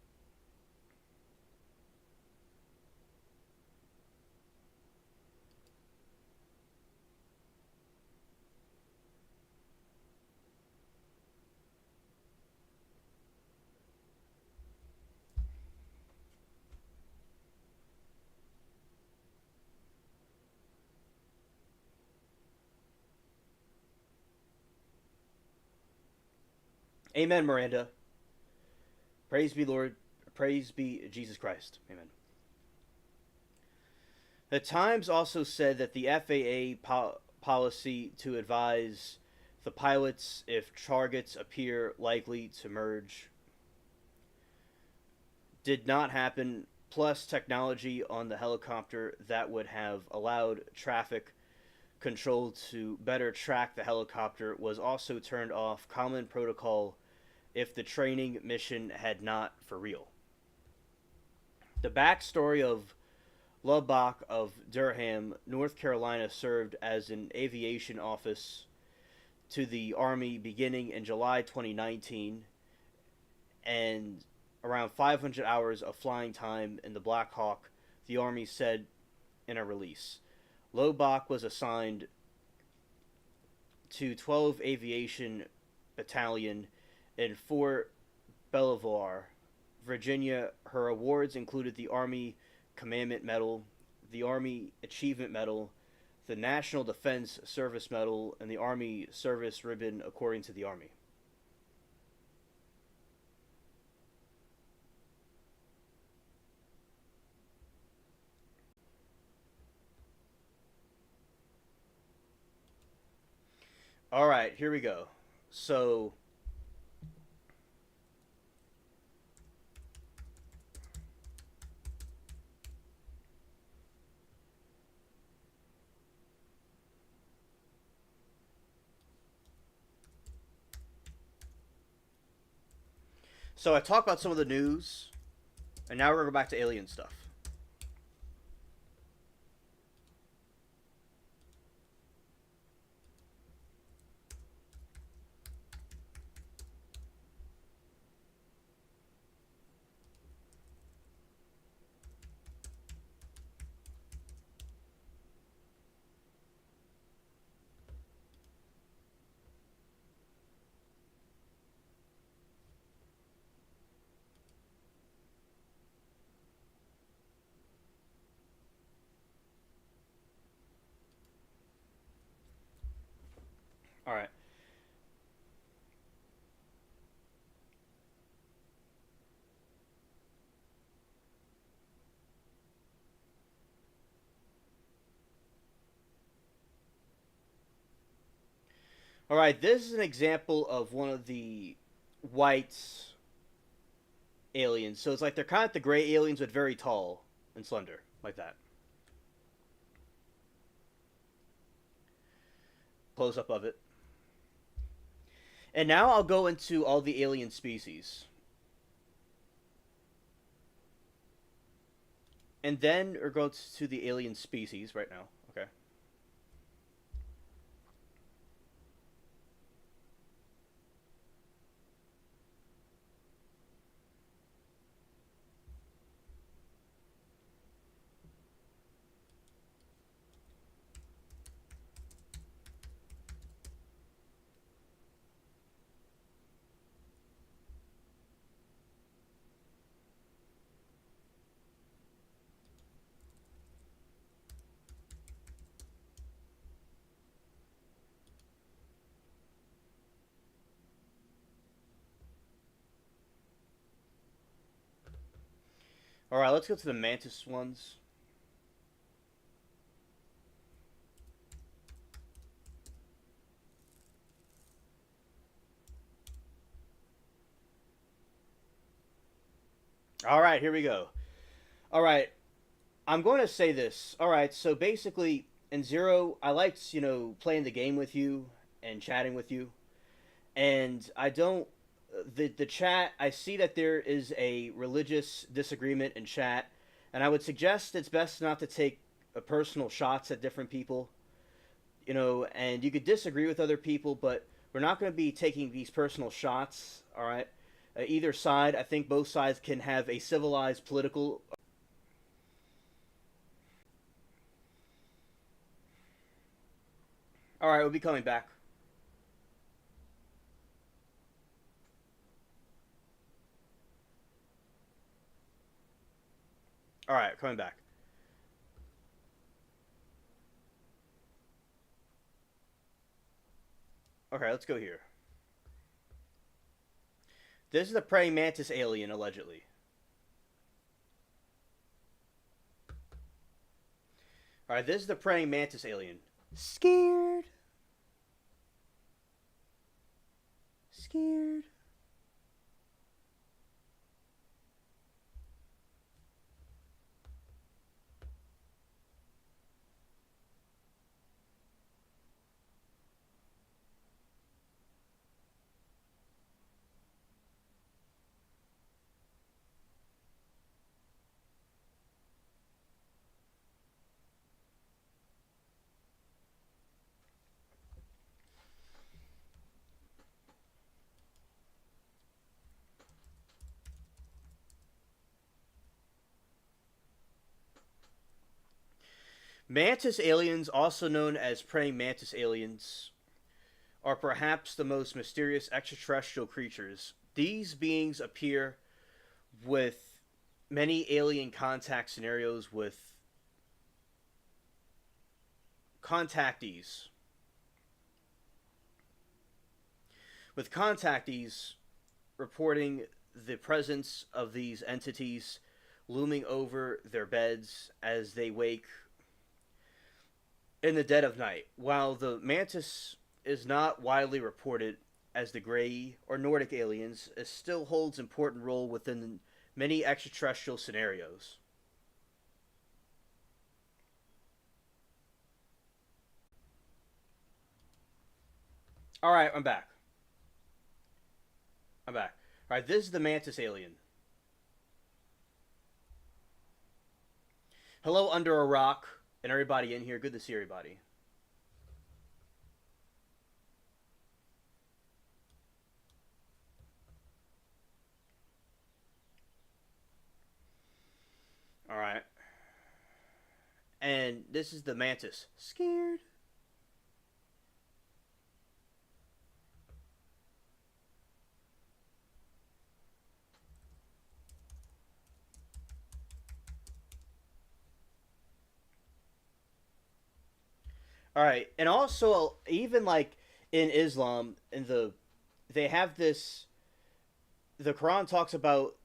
Amen, Miranda. Praise be Lord. Praise be Jesus Christ. Amen. The Times also said that the FAA policy to advise the pilots if targets appear likely to merge did not happen, plus technology on the helicopter that would have allowed traffic control to better track the helicopter was also turned off, common protocol if the training mission had not for real. The backstory of Lubbock of Durham, North Carolina served as an aviation office to the Army beginning in July 2019, and around 500 hours of flying time in the Black Hawk, the Army said in a release. Lubbock was assigned to 12 Aviation Battalion in Fort Belvoir, Virginia. Her awards included the Army Commandment Medal, the Army Achievement Medal, the National Defense Service Medal, and the Army Service Ribbon, according to the Army. All right, here we go. So, I talked about some of the news, and now we're gonna go back to alien stuff. All right. All right, this is an example of one of the white aliens. So it's like they're kind of the gray aliens, but very tall and slender, like that. Close up of it. And now I'll go into all the alien species. And then we're going to the alien species right now. Okay. All right, let's go to the mantis ones. All right, here we go. All right, I'm going to say this. All right, so basically in Zero, I liked, playing the game with you and chatting with you. And I don't the chat, I see that there is a religious disagreement in chat, and I would suggest it's best not to take personal shots at different people, and you could disagree with other people, but we're not going to be taking these personal shots, all right? Either side, I think both sides can have a civilized political. All right, we'll be coming back. All right, coming back. Okay, let's go here. This is the praying mantis alien, allegedly. All right, this is the praying mantis alien. Scared. Scared. Mantis aliens, also known as praying mantis aliens, are perhaps the most mysterious extraterrestrial creatures. These beings appear with many alien contact scenarios with contactees. With contactees reporting the presence of these entities looming over their beds as they wake in the dead of night. While the mantis is not widely reported as the Grey or Nordic aliens, it still holds important role within many extraterrestrial scenarios. All right, I'm back. I'm back. All right, this is the Mantis alien. Hello, under a rock, and everybody in here. Good to see everybody. All right, and this is the Mantis. Scared. All right, and also even like in Islam, in they have this. The Quran talks about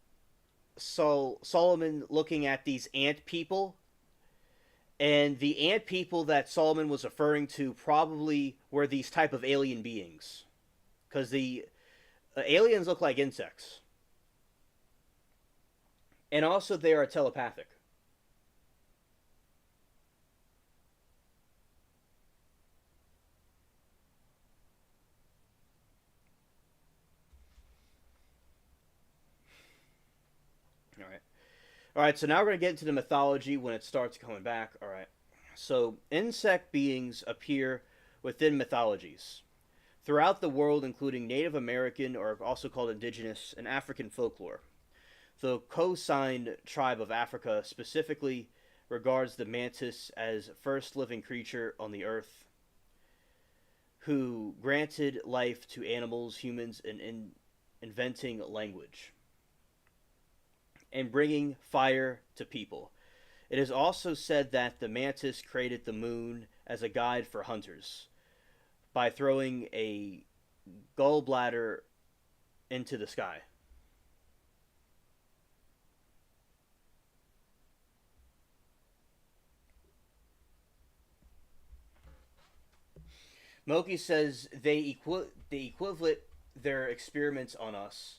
Solomon looking at these ant people, and the ant people that Solomon was referring to probably were these type of alien beings, because the aliens look like insects, and also they are telepathic. All right. All right, so now we're going to get into the mythology when it starts coming back. All right. So, insect beings appear within mythologies throughout the world, including Native American, or also called indigenous, and African folklore. The Khoisan tribe of Africa specifically regards the mantis as first living creature on the earth who granted life to animals, humans, and inventing language and bringing fire to people. It is also said that the mantis created the moon as a guide for hunters by throwing a gallbladder into the sky. Moki says they equivalent their experiments on us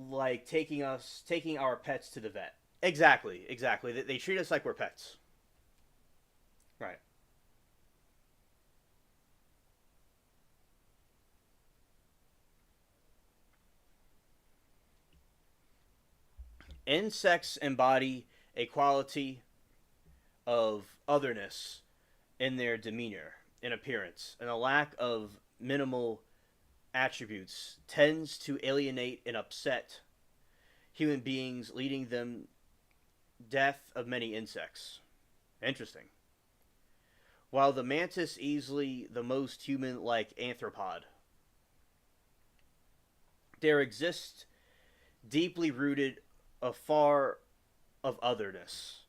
like taking our pets to the vet. Exactly, exactly. They treat us like we're pets. Right. Insects embody a quality of otherness in their demeanor and appearance, and a lack of minimal attributes tends to alienate and upset human beings, leading them death of many insects. Interesting. While the mantis easily the most human-like arthropod, there exists deeply rooted a far of otherness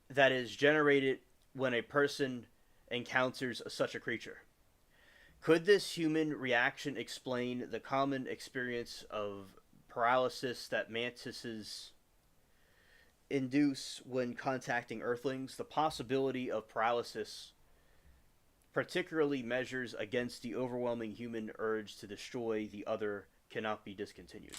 that is generated when a person encounters such a creature. Could this human reaction explain the common experience of paralysis that mantises induce when contacting earthlings? The possibility of paralysis particularly measures against the overwhelming human urge to destroy the other cannot be discontinued.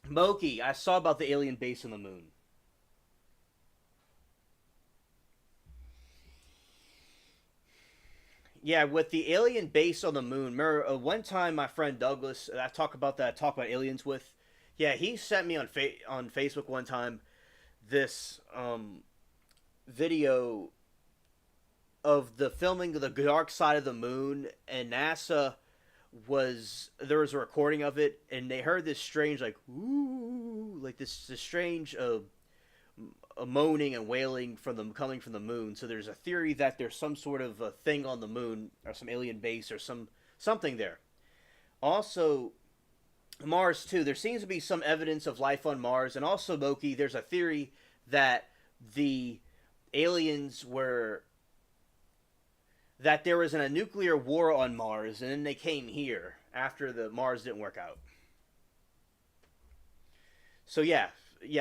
Moki, I saw about the alien base on the moon. Yeah, with the alien base on the moon. Remember, one time my friend Douglas, I talk about that. I talk about aliens with. Yeah, he sent me on Facebook one time this video of the filming of the dark side of the moon, and NASA was there was a recording of it, and they heard this strange like ooh, like this strange a moaning and wailing from them coming from the moon. So there's a theory that there's some sort of a thing on the moon or some alien base or something there. Also, Mars too. There seems to be some evidence of life on Mars, and also Moki. There's a theory that the aliens were that there was a nuclear war on Mars, and then they came here after the Mars didn't work out. So yeah.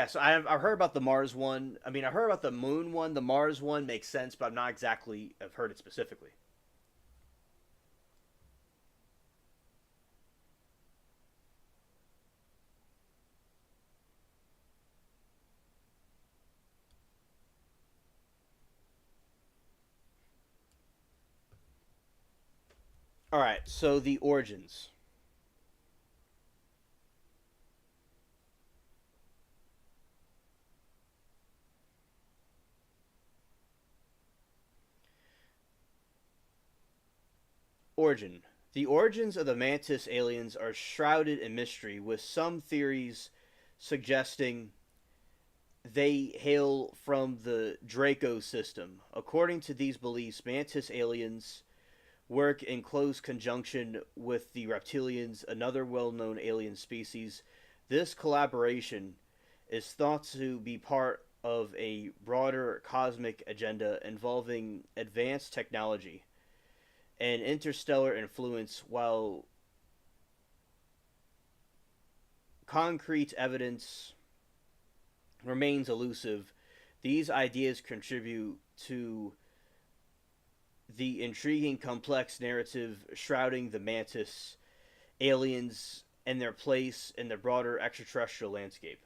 So I've heard about the Mars one. I mean, I heard about the Moon one. The Mars one makes sense, but I'm not exactly. I've heard it specifically. All right. So the origins. Origin. The origins of the Mantis aliens are shrouded in mystery, with some theories suggesting they hail from the Draco system. According to these beliefs, Mantis aliens work in close conjunction with the reptilians, another well known alien species. This collaboration is thought to be part of a broader cosmic agenda involving advanced technology and interstellar influence. While concrete evidence remains elusive, these ideas contribute to the intriguing, complex narrative shrouding the Mantis aliens and their place in the broader extraterrestrial landscape.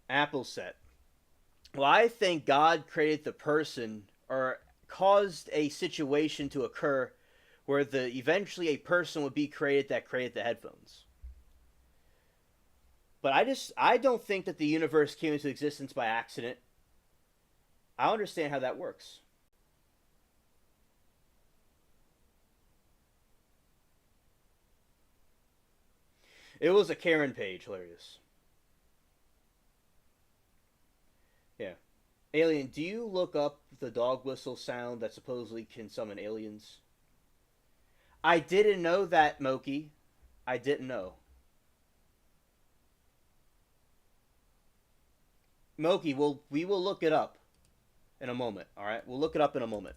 Apple set. Well, I think God created the person or caused a situation to occur where the eventually a person would be created that created the headphones. But I don't think that the universe came into existence by accident. I understand how that works. It was a Karen page, hilarious. Yeah. Alien, do you look up the dog whistle sound that supposedly can summon aliens? I didn't know that, Moki. I didn't know. Moki, we will look it up in a moment. All right, we'll look it up in a moment.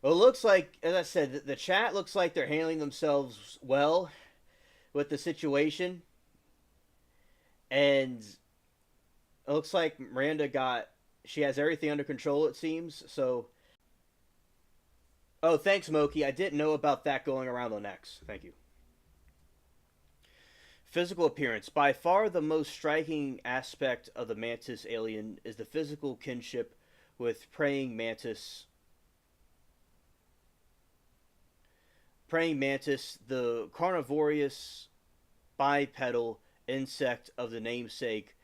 Well, it looks like, as I said, the chat looks like they're handling themselves well with the situation, and it looks like Miranda got she has everything under control. It seems so. Oh, thanks, Moki. I didn't know about that going around on X. Thank you. Physical appearance. By far the most striking aspect of the mantis alien is the physical kinship with praying mantis, the carnivorous bipedal insect of the namesake.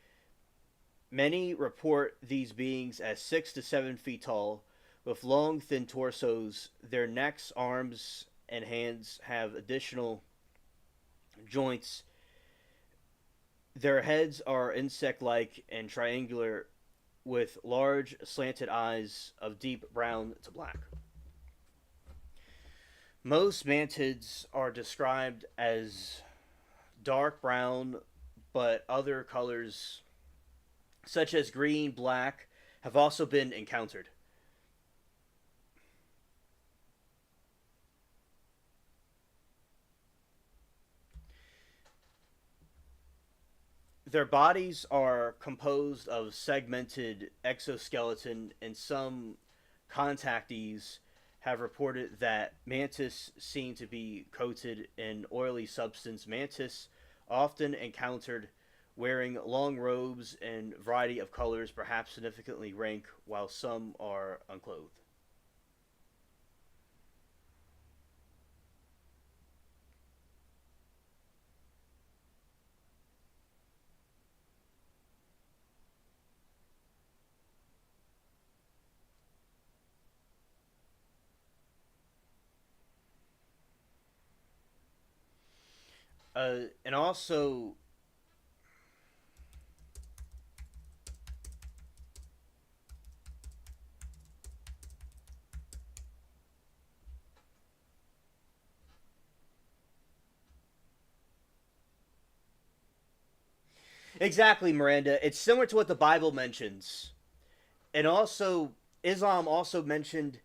Many report these beings as 6 to 7 feet tall, with long, thin torsos. Their necks, arms, and hands have additional joints. Their heads are insect like and triangular, with large, slanted eyes of deep brown to black. Most mantids are described as dark brown, but other colors, such as green, black, have also been encountered. Their bodies are composed of segmented exoskeleton, and some contactees have reported that mantis seem to be coated in oily substance. Mantis often encountered wearing long robes and variety of colors, perhaps significantly rank, while some are unclothed. And also, exactly, Miranda. It's similar to what the Bible mentions, and also Islam also mentioned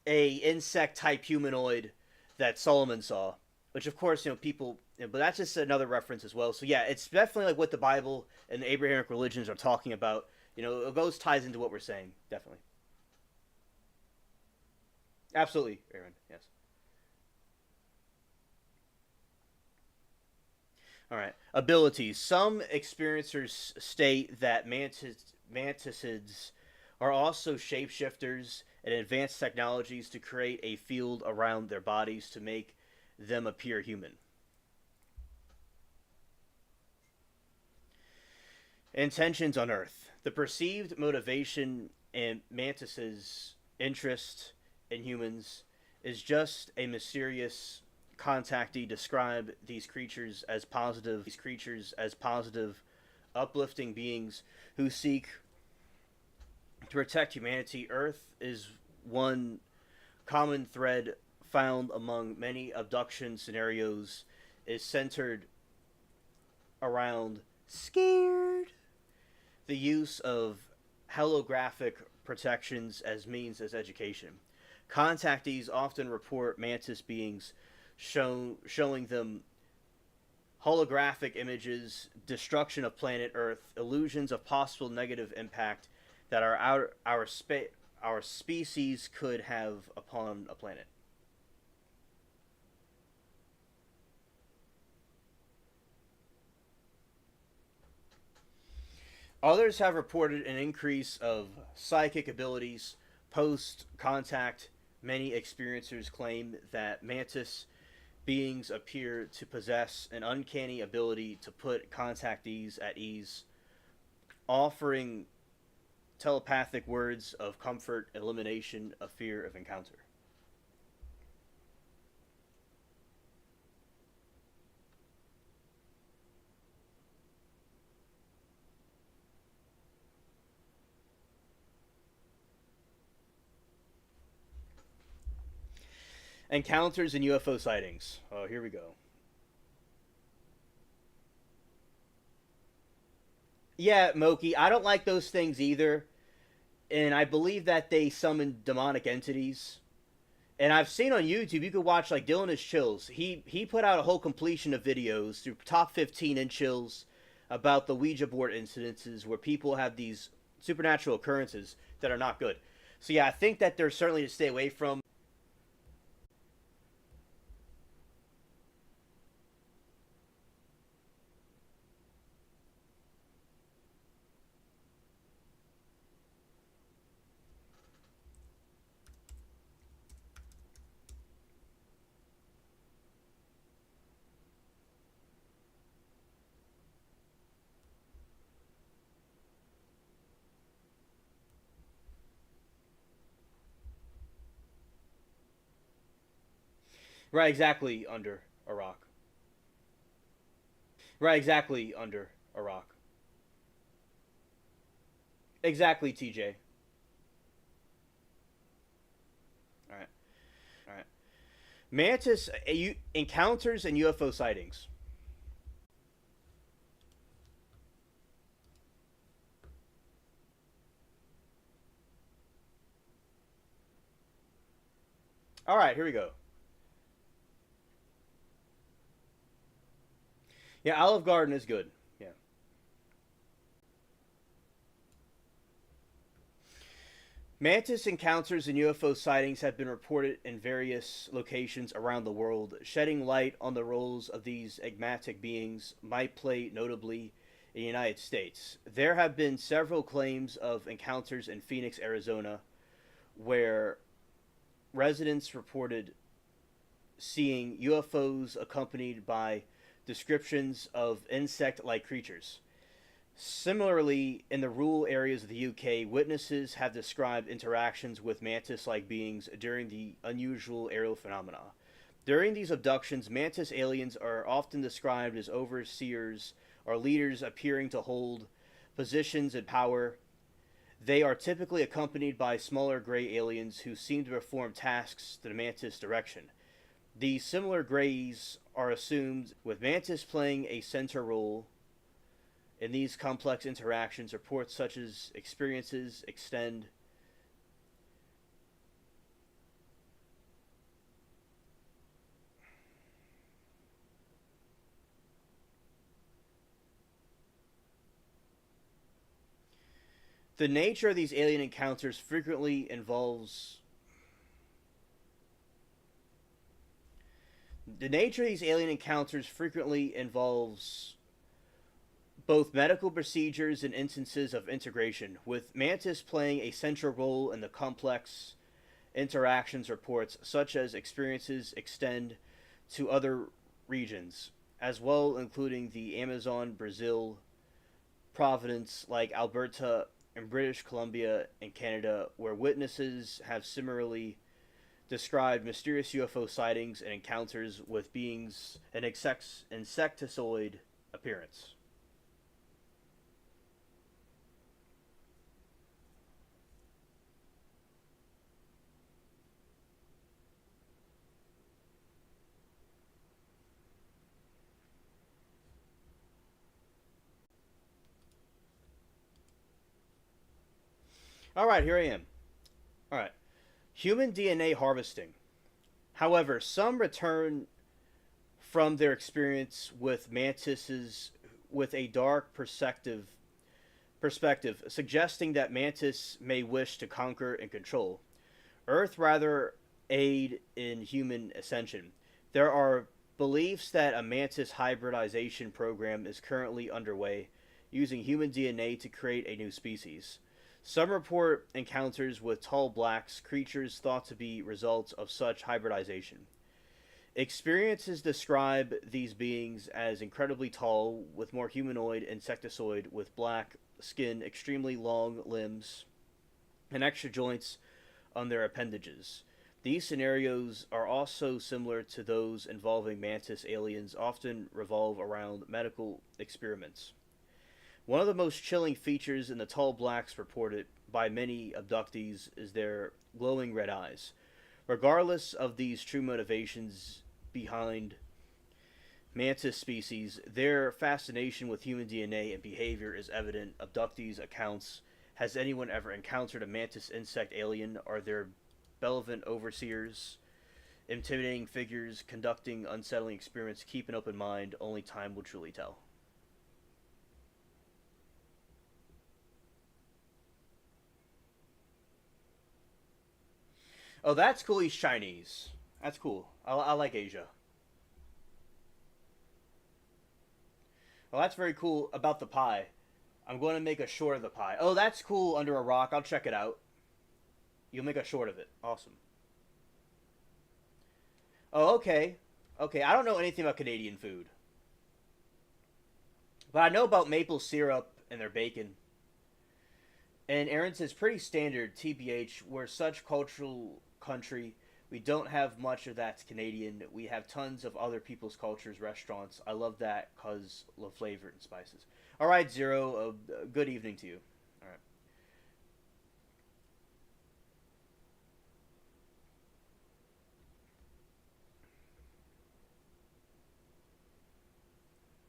a insect type humanoid that Solomon saw, which of course people, but that's just another reference as well. So yeah, it's definitely like what the Bible and the Abrahamic religions are talking about. It goes ties into what we're saying. Definitely, absolutely, Aaron. Yes. All right. Abilities. Some experiencers state that mantises are also shapeshifters and advanced technologies to create a field around their bodies to make them appear human. Intentions on Earth. The perceived motivation and mantises' interest in humans is just a mysterious contactee describe these creatures as positive, uplifting beings who seek to protect humanity. Earth is one common thread found among many abduction scenarios is centered around scared, the use of holographic protections as means as education. Contactees often report mantis beings showing them holographic images, destruction of planet Earth, illusions of possible negative impact that our species could have upon a planet. Others have reported an increase of psychic abilities post contact. Many experiencers claim that mantis beings appear to possess an uncanny ability to put contactees at ease, offering telepathic words of comfort, elimination of fear of encounter. Encounters and UFO sightings. Oh, here we go. Yeah, Moki, I don't like those things either. And I believe that they summon demonic entities. And I've seen on YouTube, you could watch like Dylan is Chills. He put out a whole completion of videos through top 15 in Chills about the Ouija board incidences where people have these supernatural occurrences that are not good. So yeah, I think that they're certainly to stay away from. Right, exactly under a rock. Right, exactly under a rock. Exactly, TJ. All right, all right. Mantis encounters and UFO sightings. All right, here we go. Yeah, Olive Garden is good. Yeah. Mantis encounters and UFO sightings have been reported in various locations around the world. Shedding light on the roles of these enigmatic beings might play notably in the United States. There have been several claims of encounters in Phoenix, Arizona, where residents reported seeing UFOs accompanied by descriptions of insect like creatures. Similarly, in the rural areas of the UK, witnesses have described interactions with mantis like beings during the unusual aerial phenomena. During these abductions, mantis aliens are often described as overseers or leaders appearing to hold positions in power. They are typically accompanied by smaller gray aliens who seem to perform tasks to the mantis direction. These similar grays are assumed, with mantis playing a center role in these complex interactions. Reports such as experiences extend. The nature of these alien encounters frequently involves the nature of these alien encounters frequently involves both medical procedures and instances of integration, with mantis playing a central role in the complex interactions. Reports such as experiences extend to other regions as well, including the Amazon, Brazil, Providence, like Alberta and British Columbia and Canada, where witnesses have similarly described mysterious UFO sightings and encounters with beings an insectoid appearance. All right, here I am. All right. Human DNA harvesting. However, some return from their experience with mantises with a dark perspective, suggesting that mantis may wish to conquer and control Earth, rather aid in human ascension. There are beliefs that a mantis hybridization program is currently underway, using human DNA to create a new species. Some report encounters with tall blacks, creatures thought to be results of such hybridization. Experiences describe these beings as incredibly tall, with more humanoid insectoid, with black skin, extremely long limbs, and extra joints on their appendages. These scenarios are also similar to those involving mantis aliens, often revolve around medical experiments. One of the most chilling features in the tall blacks reported by many abductees is their glowing red eyes. Regardless of these true motivations behind mantis species, their fascination with human DNA and behavior is evident. Abductees' accounts. Has anyone ever encountered a mantis insect alien? Are there benevolent overseers, intimidating figures, conducting unsettling experiments? Keep an open mind. Only time will truly tell. Oh, that's cool. He's Chinese. That's cool. I like Asia. Well, that's very cool about the pie. I'm going to make a short of the pie. Oh, that's cool under a rock. I'll check it out. You'll make a short of it. Awesome. Oh, okay. Okay, I don't know anything about Canadian food. But I know about maple syrup and their bacon. And Aaron says pretty standard, TBH. We're such cultural country. We don't have much of that's Canadian. We have tons of other people's cultures, restaurants. I love that because of flavor and spices. All right, Zero. Good evening to you. All right.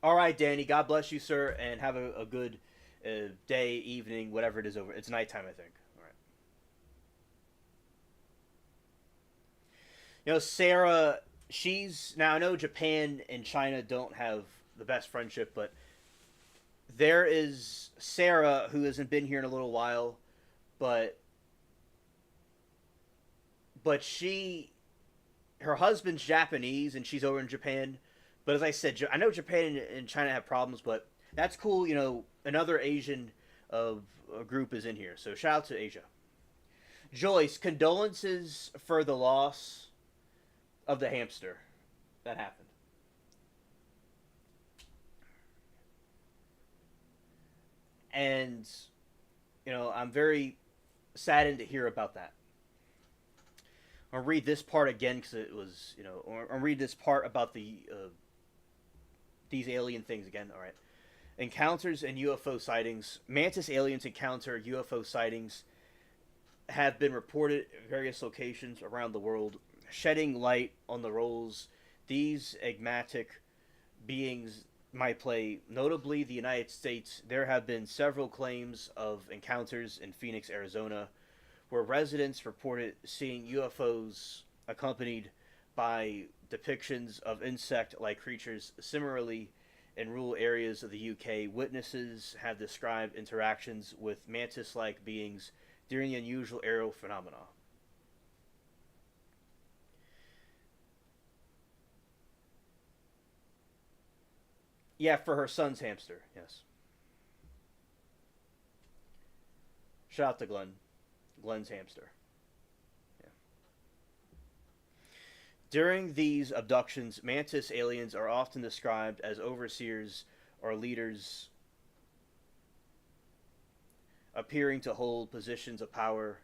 All right, Danny. God bless you, sir, and have a good day, evening, whatever it is over. It's nighttime, I think. All right. Sarah. She's now. I know Japan and China don't have the best friendship, but there is Sarah who hasn't been here in a little while, but she her husband's Japanese and she's over in Japan. But as I said, I know Japan and China have problems, but that's cool. Another Asian uh, group is in here. So shout out to Asia. Joyce, condolences for the loss of the hamster that happened. And, I'm very saddened to hear about that. I'll read this part again because it was, or I'll read this part about these alien things again. All right. Encounters and UFO sightings. Mantis aliens encounter UFO sightings have been reported at various locations around the world, shedding light on the roles these enigmatic beings might play. Notably, the United States, there have been several claims of encounters in Phoenix, Arizona, where residents reported seeing UFOs accompanied by depictions of insect like creatures. Similarly, in rural areas of the UK, witnesses have described interactions with mantis like beings during the unusual aerial phenomena. Yeah, for her son's hamster, yes. Shout out to Glenn. Glenn's hamster. Yeah. During these abductions, mantis aliens are often described as overseers or leaders appearing to hold positions of power.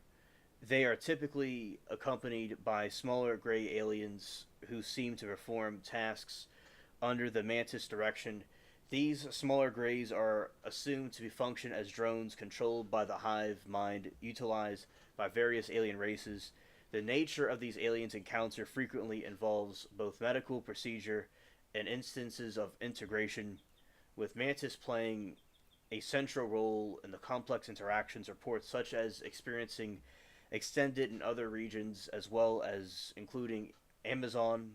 They are typically accompanied by smaller gray aliens who seem to perform tasks under the mantis direction. These smaller greys are assumed to function as drones controlled by the hive mind utilized by various alien races. The nature of these aliens' encounter frequently involves both medical procedure and instances of integration, with mantis playing a central role in the complex interactions. Reports such as experiencing extended in other regions as well as including Amazon,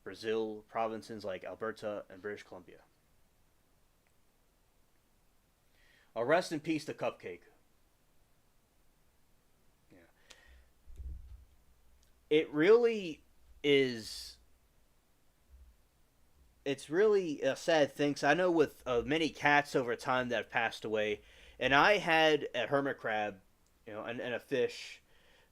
Brazil, provinces like Alberta and British Columbia. Rest in peace to Cupcake. Yeah. It really is. It's really a sad thing. 'Cause I know with many cats over time that have passed away, and I had a hermit crab, and a fish.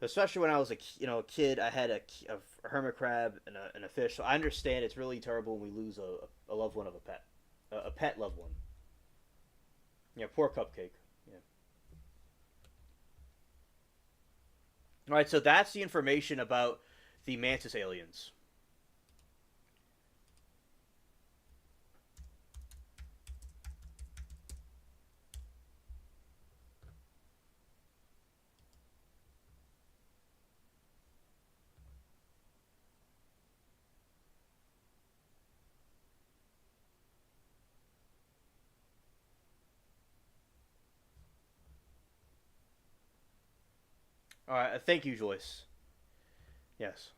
Especially when I was a kid, I had a hermit crab and a fish. So I understand it's really terrible when we lose a loved one of a pet, a pet loved one. Yeah, poor Cupcake. Yeah. All right, so that's the information about the mantis aliens. All right, thank you, Joyce. Yes.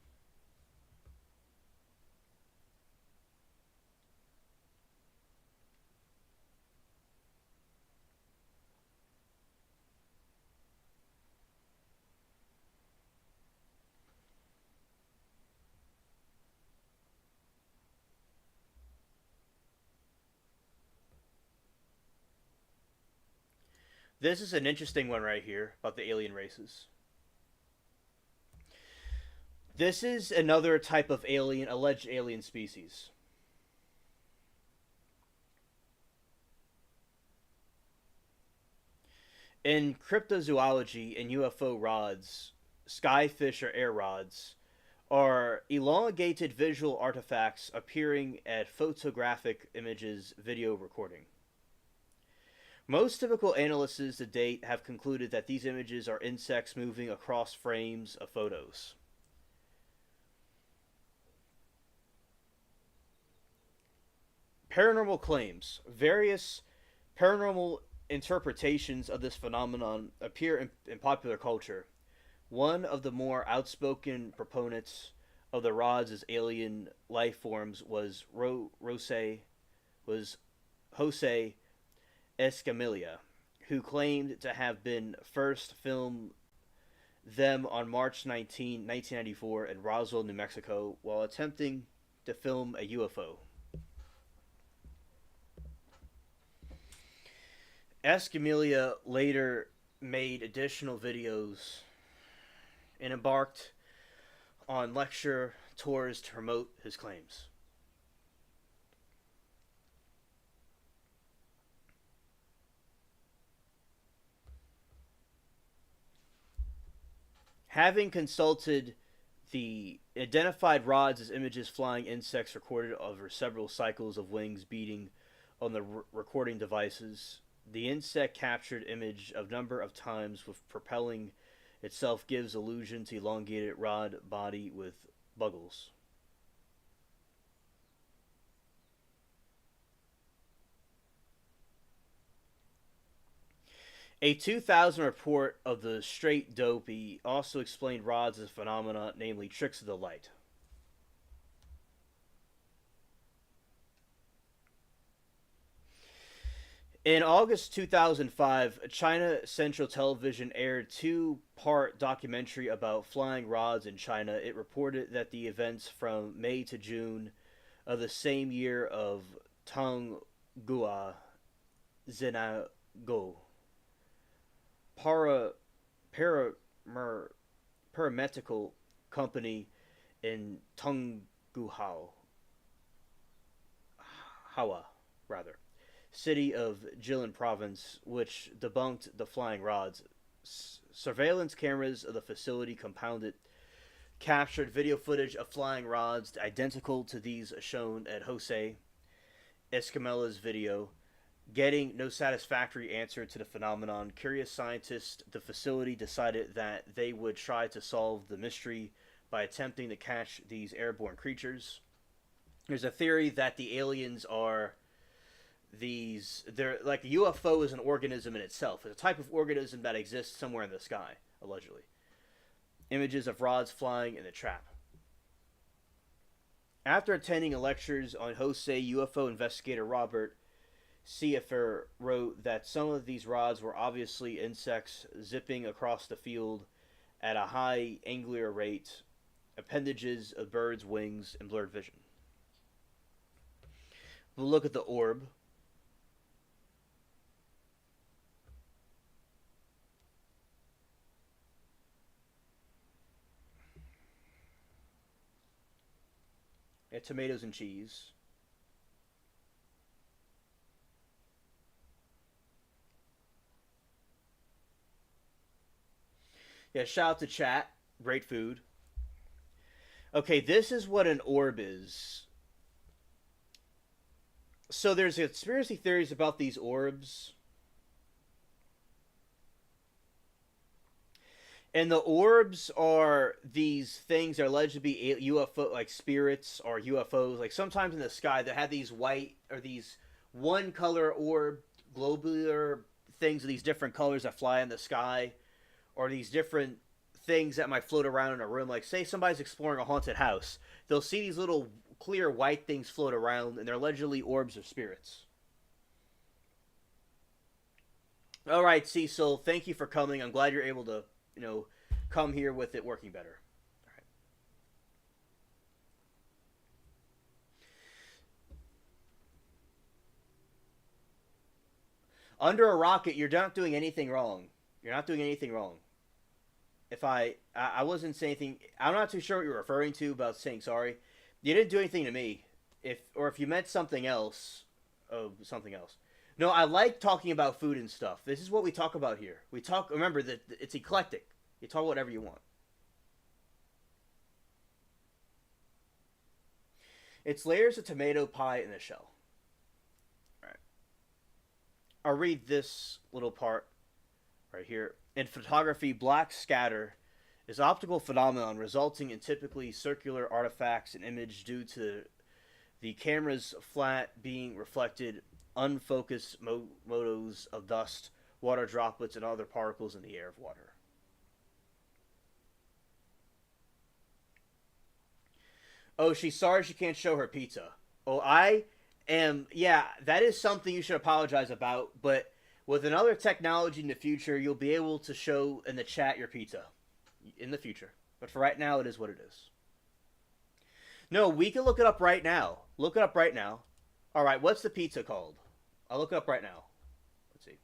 This is an interesting one right here about the alien races. This is another type of alien, alleged alien species. In cryptozoology and UFO rods, skyfish or air rods are elongated visual artifacts appearing at photographic images video recording. Most typical analysts to date have concluded that these images are insects moving across frames of photos. Paranormal claims. Various paranormal interpretations of this phenomenon appear in popular culture. One of the more outspoken proponents of the rods as alien life forms was Jose Escamilla, who claimed to have been first filmed them on March 19, 1994 in Roswell, New Mexico, while attempting to film a UFO. Escamilla later made additional videos and embarked on lecture tours to promote his claims. Having consulted The identified rods as images flying insects recorded over several cycles of wings beating on the recording devices. The insect captured image of number of times with propelling itself gives illusion to elongated rod body with buggles. A 2000 report of the straight dopey also explained rods as a phenomena, namely tricks of the light. In August 2005, China Central Television aired two-part documentary about flying rods in China. It reported that the events from May to June of the same year of Tonghua Zhenago para, para, paramedical company in Tonghua, Hawa, rather, city of Jilin province, which debunked the flying rods. Surveillance cameras of the facility compounded captured video footage of flying rods identical to these shown at Jose Escamilla's video. Getting no satisfactory answer to the phenomenon, curious scientists at the facility decided that they would try to solve the mystery by attempting to catch these airborne creatures. There's a theory that the aliens are they're like a UFO is an organism in itself. It's a type of organism that exists somewhere in the sky, allegedly. Images of rods flying in the trap. After attending lectures on Jose, UFO investigator Robert Ciefer wrote that some of these rods were obviously insects zipping across the field at a high angular rate, appendages of birds' wings, and blurred vision. We'll look at the orb. Yeah, tomatoes and cheese. Yeah, shout out to chat. Great food. Okay, this is what an orb is. So there's conspiracy theories about these orbs. And the orbs are these things that are alleged to be UFO, like spirits or UFOs. Like sometimes in the sky, they have these white or these one color orb, globular things of these different colors that fly in the sky, or these different things that might float around in a room. Like, say somebody's exploring a haunted house, they'll see these little clear white things float around, and they're allegedly orbs of spirits. All right, Cecil, thank you for coming. I'm glad you're able to, come here with it working better. All right. Under a rocket, you're not doing anything wrong. You're not doing anything wrong. If I wasn't saying anything, I'm not too sure what you're referring to about saying sorry. You didn't do anything to me. If you meant something else, something else. No, I like talking about food and stuff. This is what we talk about here. We talk. Remember that it's eclectic. You talk whatever you want. It's layers of tomato pie in the shell. All right. I'll read this little part right here. In photography, black scatter is optical phenomenon resulting in typically circular artifacts in image due to the camera's flat being reflected unfocused motos of dust, water droplets, and other particles in the air of water. Oh, she's sorry she can't show her pizza. Oh, I am. Yeah, that is something you should apologize about, but with another technology in the future, you'll be able to show in the chat your pizza in the future. But for right now, it is what it is. No, we can look it up right now. Look it up right now. All right, what's the pizza called? I'll look it up right now. Let's see.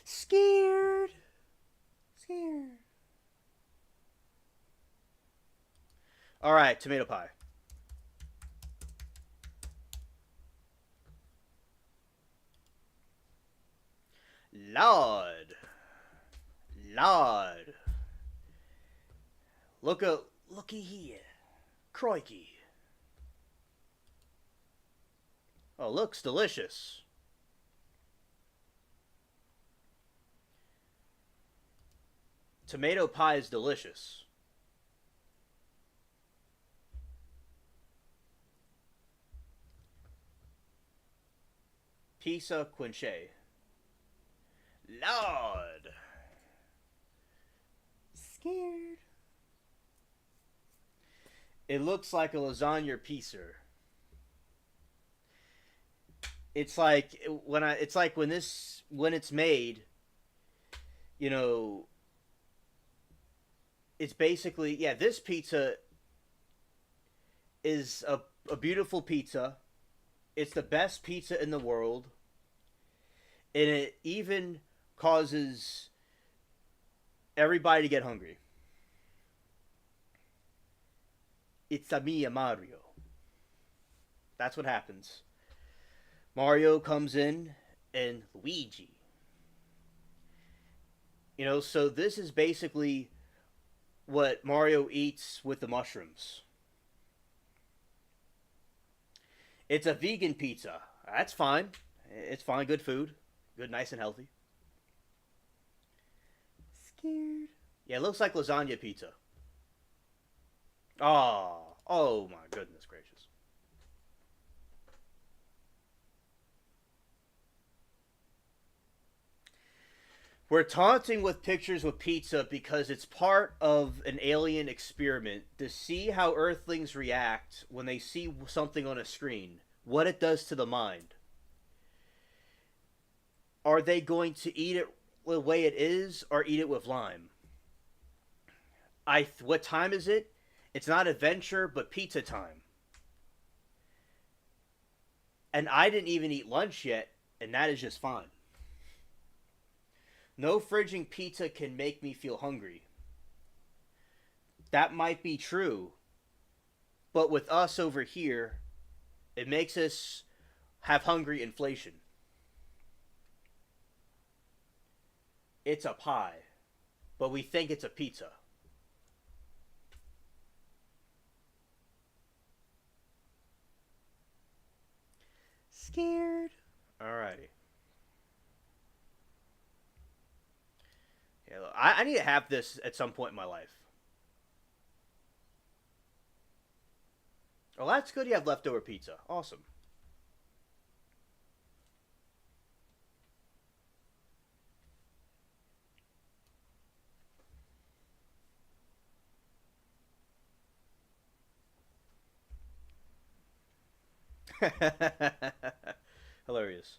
Scared. Scared. All right, tomato pie. Lord. Lord. Looky here. Crikey. Oh, looks delicious. Tomato pie is delicious. Pizza quinche. Lord. Scared. It looks like a lasagna pizza. It's like when it's made, you know, it's basically, yeah, this pizza is a beautiful pizza. It's the best pizza in the world. And it even causes everybody to get hungry. It's a Mia Mario. That's what happens. Mario comes in and Luigi. You know, so this is basically what Mario eats with the mushrooms. It's a vegan pizza. That's fine. It's fine. Good food. Good, nice and healthy. Scared. Yeah, it looks like lasagna pizza. Oh my goodness gracious. We're taunting with pictures with pizza because it's part of an alien experiment to see how Earthlings react when they see something on a screen, what it does to the mind. Are they going to eat it the way it is or eat it with lime? What time is it? It's not adventure, but pizza time. And I didn't even eat lunch yet, and that is just fine. No fridging pizza can make me feel hungry. That might be true. But with us over here, it makes us have hungry inflation. It's a pie, but we think it's a pizza. Scared. Alrighty. Yeah, look, I need to have this at some point in my life. Oh, that's good. You have leftover pizza. Awesome. Hilarious.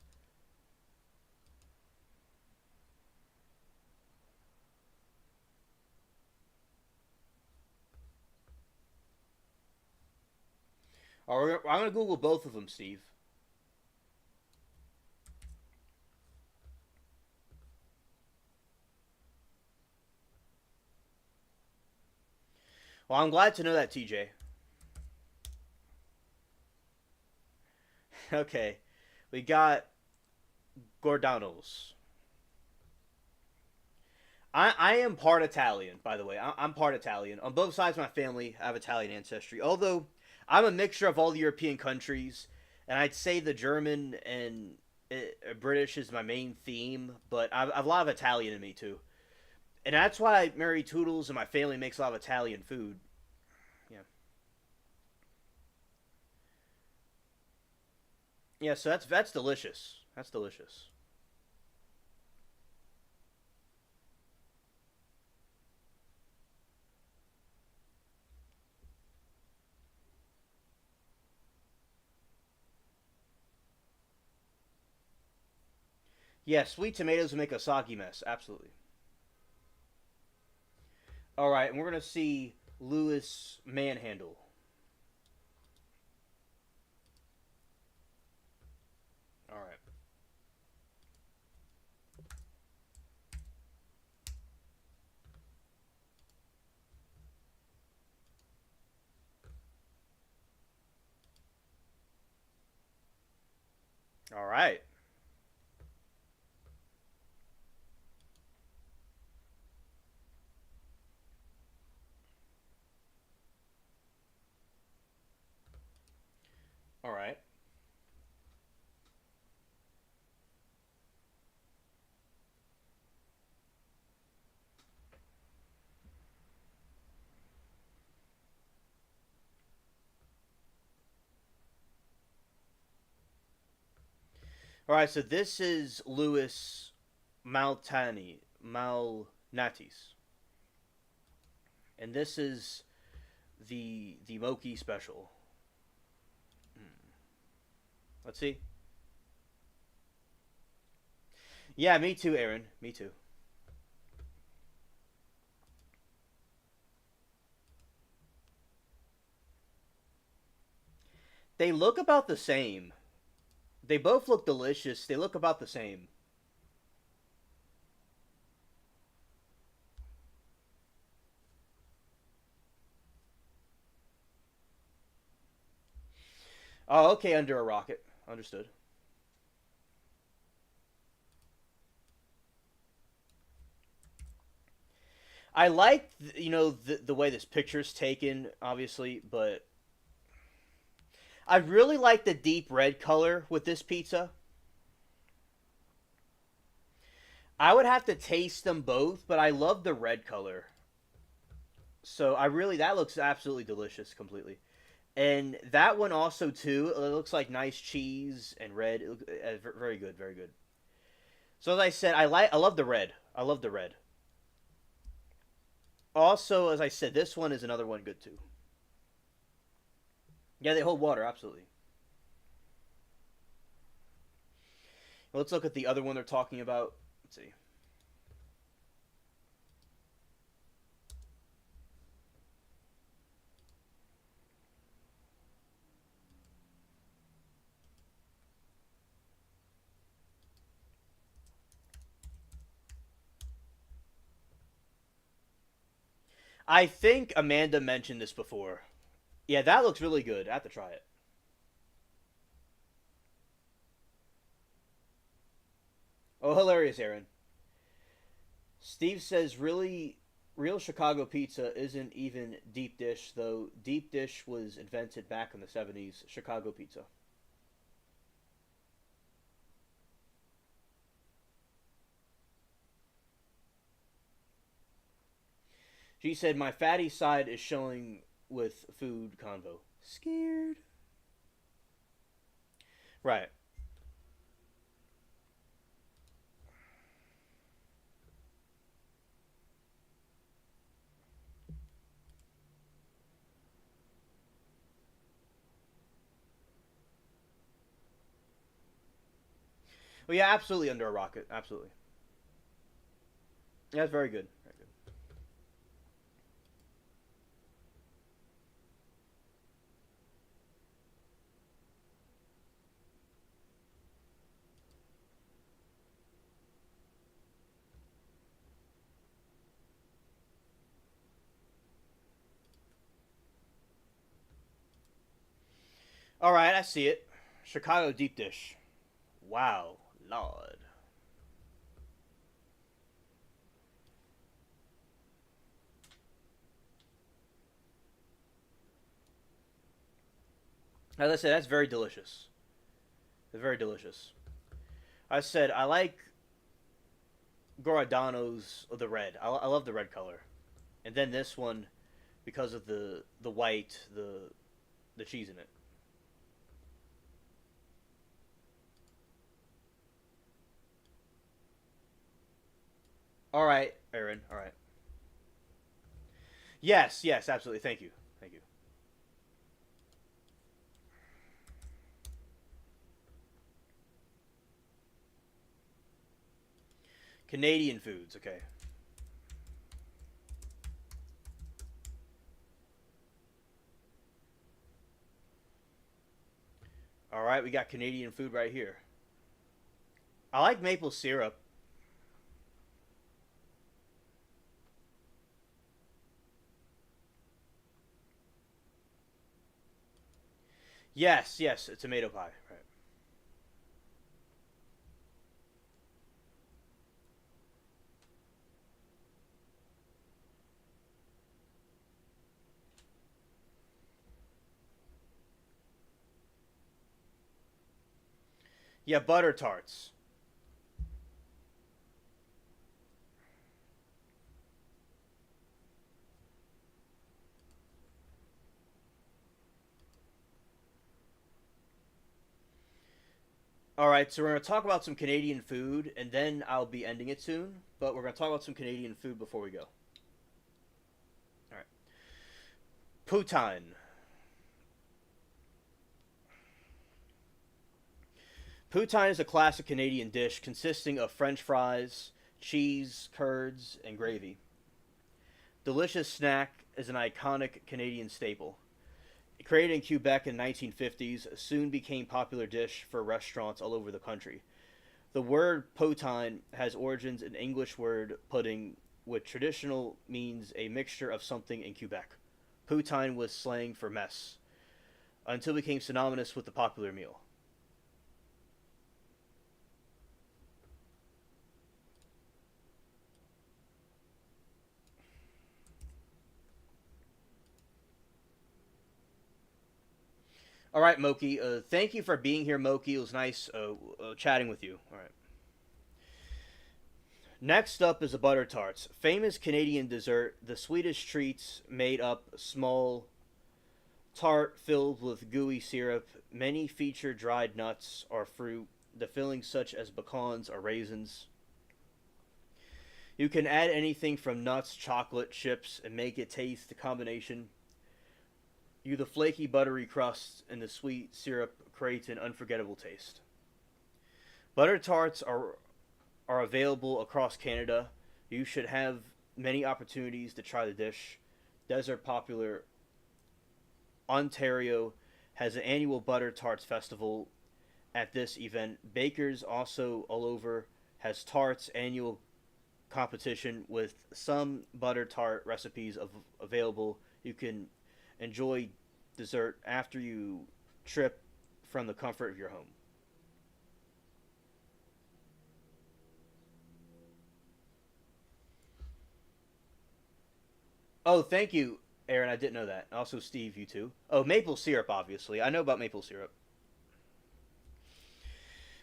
I'm gonna Google both of them, Steve. Well, I'm glad to know that, TJ. Okay, we got Gordanos. I am part Italian, by the way. I'm part Italian. On both sides of my family, I have Italian ancestry. Although I'm a mixture of all the European countries, and I'd say the German and British is my main theme, but I've a lot of Italian in me too. And that's why I marry Toodles, and my family makes a lot of Italian food. Yeah, yeah. So that's delicious. That's delicious. Yeah, sweet tomatoes will make a soggy mess. Absolutely. All right, and we're gonna see Lewis manhandle. All right. All right. All right. All right. So this is Louis Malnatis, and this is the Moki special. Let's see. Yeah, me too, Aaron. Me too. They look about the same. They both look delicious. They look about the same. Oh, okay, under a rocket. Understood. I like the way this picture's taken, obviously, but I really like the deep red color with this pizza. I would have to taste them both, but I love the red color. So I really that looks absolutely delicious, completely. And that one also too. It looks like nice cheese and red. Very good, very good. So as I said, I love the red. I love the red. Also, as I said, this one is another one good too. Yeah, they hold water absolutely. Let's look at the other one they're talking about. Let's see. I think Amanda mentioned this before. Yeah, that looks really good. I have to try it. Oh, hilarious, Aaron. Steve says, really, real Chicago pizza isn't even deep dish, though deep dish was invented back in the 70s. Chicago pizza. She said, my fatty side is showing with food convo. Scared. Right. Well, yeah, absolutely under a rocket. Absolutely. Yeah, that's very good. Very good. All right, I see it. Chicago deep dish. Wow, Lord. As I said, that's very delicious. It's very delicious. I said I like Goradano's the red. I love the red color, and then this one because of the white, the cheese in it. All right, Aaron. All right. Yes, yes, absolutely. Thank you. Thank you. Canadian foods. Okay. All right, we got Canadian food right here. I like maple syrup. Yes, yes, a tomato pie. Right. Yeah, butter tarts. All right, so we're going to talk about some Canadian food, and then I'll be ending it soon. But we're going to talk about some Canadian food before we go. All right, poutine. Poutine is a classic Canadian dish consisting of French fries, cheese, curds, and gravy. Delicious snack is an iconic Canadian staple. Created in Quebec in 1950s, soon became popular dish for restaurants all over the country. The word poutine has origins in English word pudding, which traditional means a mixture of something in Quebec. Poutine was slang for mess until it became synonymous with the popular meal. All right, Moki. Thank you for being here, Moki. It was nice chatting with you. All right. Next up is the butter tarts, famous Canadian dessert. The Swedish treats made up small tart filled with gooey syrup. Many feature dried nuts or fruit. The fillings such as pecans or raisins. You can add anything from nuts, chocolate, chips, and make it taste the combination. The flaky buttery crust and the sweet syrup creates an unforgettable taste. Butter tarts are available across Canada. You should have many opportunities to try the dish. Desert popular Ontario has an annual butter tarts festival. At this event, bakers also all over has tarts annual competition with some butter tart recipes available. You can enjoy dessert after you trip from the comfort of your home. Oh, thank you, Aaron. I didn't know that. Also, Steve, you too. Oh, maple syrup, obviously. I know about maple syrup.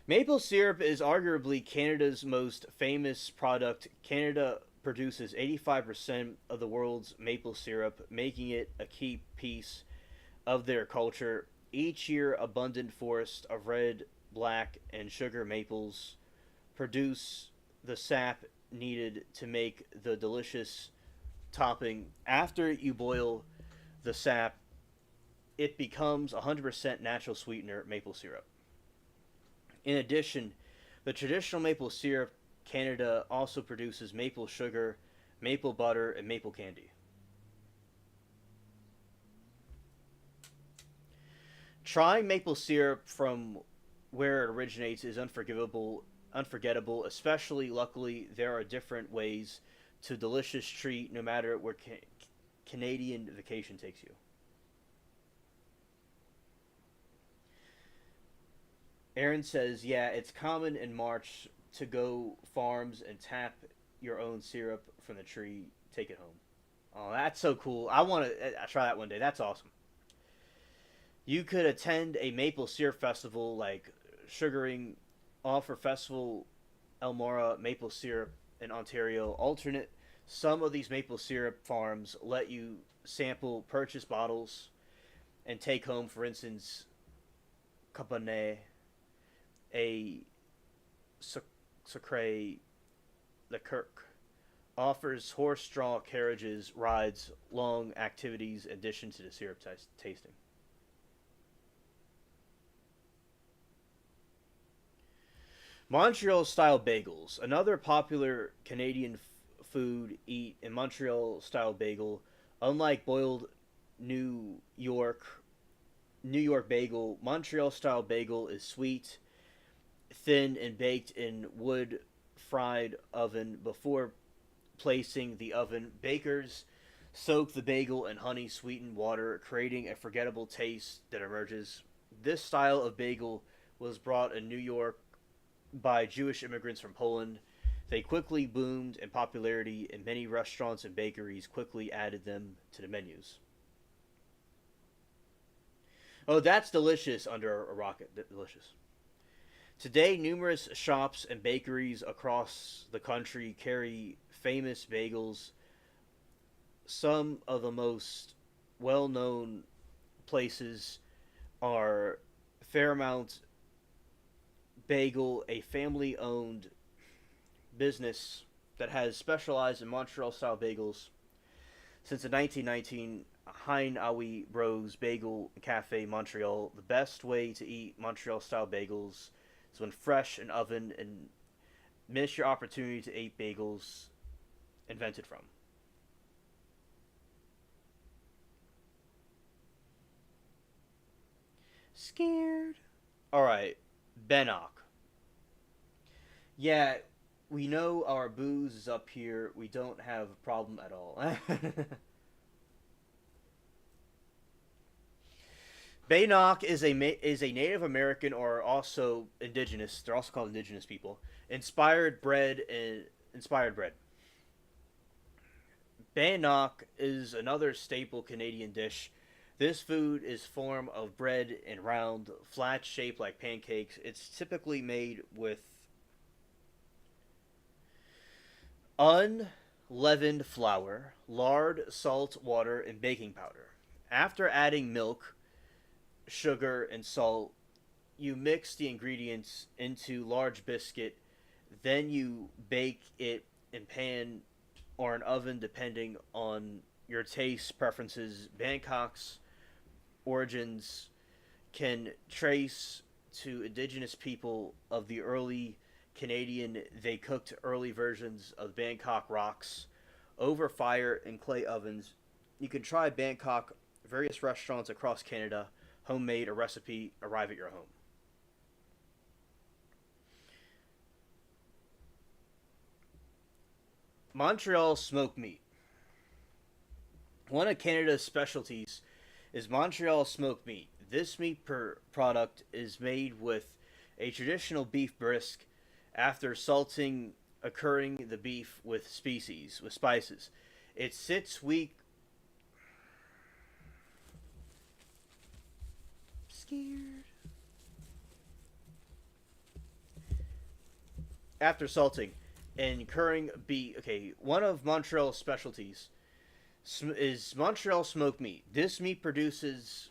Maple syrup is arguably Canada's most famous product. Canada produces 85% of the world's maple syrup, making it a key piece of their culture. Each year, abundant forests of red, black, and sugar maples produce the sap needed to make the delicious topping. After you boil the sap, it becomes 100% natural sweetener maple syrup. In addition, the traditional maple syrup Canada also produces maple sugar, maple butter, and maple candy. Trying maple syrup from where it originates is unforgettable. Especially, luckily, there are different ways to delicious treat no matter where Canadian vacation takes you. Aaron says, "Yeah, it's common in March to go farms and tap your own syrup from the tree, take it home." Oh, that's so cool! I want to try that one day. That's awesome. You could attend a maple syrup festival like Sugaring Offer Festival, Elmora Maple Syrup in Ontario. Alternate some of these maple syrup farms let you sample purchase bottles and take home, for instance, Cabernet, a Sacre Leclerc offers horse straw carriages, rides, long activities in addition to the syrup tasting. Montreal style bagels, another popular Canadian food. Eat in Montreal style bagel. Unlike boiled New York New York bagel, Montreal style bagel is sweet, thin, and baked in wood fried oven before placing the oven. Bakers soak the bagel in honey sweetened water, creating a forgettable taste that emerges. This style of bagel was brought in New York by Jewish immigrants from Poland. They quickly boomed in popularity, and many restaurants and bakeries quickly added them to the menus. Oh, that's delicious under a rocket. Delicious. Today, numerous shops and bakeries across the country carry famous bagels. Some of the most well known places are Fairmount Bagel, a family owned business that has specialized in Montreal style bagels since the 1919. Hein Aui Bros Bagel Cafe Montreal. The best way to eat Montreal style bagels is when fresh in oven, and miss your opportunity to eat bagels invented from. Scared. Alright, Benok. Yeah, we know our booze is up here. We don't have a problem at all. Bannock is a Native American, or also indigenous. They're also called indigenous people. Inspired bread. Bannock is another staple Canadian dish. This food is form of bread and round, flat shape like pancakes. It's typically made with unleavened flour, lard, salt, water, and baking powder. After adding milk, sugar, and salt, you mix the ingredients into large biscuit. Then you bake it in pan or an oven depending on your taste preferences. Bangkok's origins can trace to indigenous people of the early Canadian. They cooked early versions of Bangkok rocks over fire in clay ovens. You can try Bangkok various restaurants across Canada. Homemade, a recipe arrive at your home. Montreal smoked meat. One of Canada's specialties is Montreal smoked meat. This product is made with a traditional beef brisk after salting occurring the beef with spices. It sits week scared after salting and currying beef. Okay, one of Montreal's specialties is Montreal smoked meat. This meat produces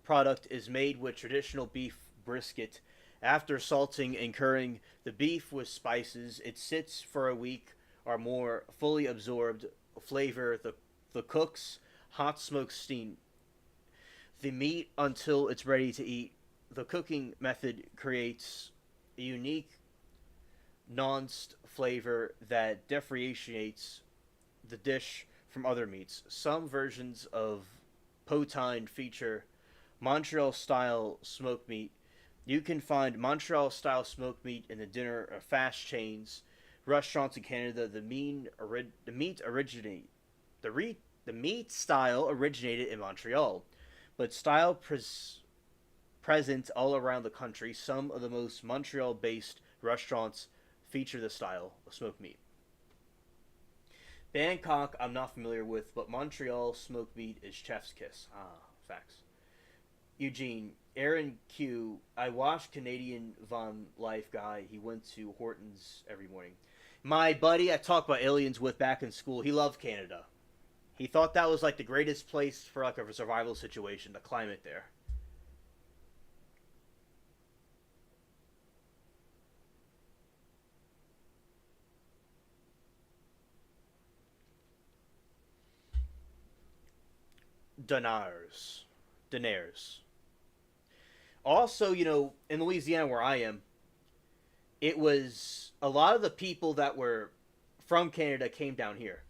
product is made with traditional beef brisket. After salting and currying the beef with spices, it sits for a week or more, fully absorbed flavor. The cook's hot smoke steam the meat until it's ready to eat. The cooking method creates a unique nuanced flavor that differentiates the dish from other meats. Some versions of poutine feature Montreal style smoked meat. You can find Montreal style smoked meat in the dinner or fast chains, restaurants in Canada. The meat originate the re, the meat style originated in Montreal, but present all around the country. Some of the most Montreal based restaurants feature the style of smoked meat. Bangkok, I'm not familiar with, but Montreal smoked meat is chef's kiss. Ah, facts. Eugene, Aaron Q. I watched Canadian Von Life guy. He went to Hortons every morning. My buddy I talked about aliens with back in school, he loved Canada. He thought that was like the greatest place for like a survival situation, the climate there. Dinars. Diners. Also, in Louisiana where I am, it was a lot of the people that were from Canada came down here.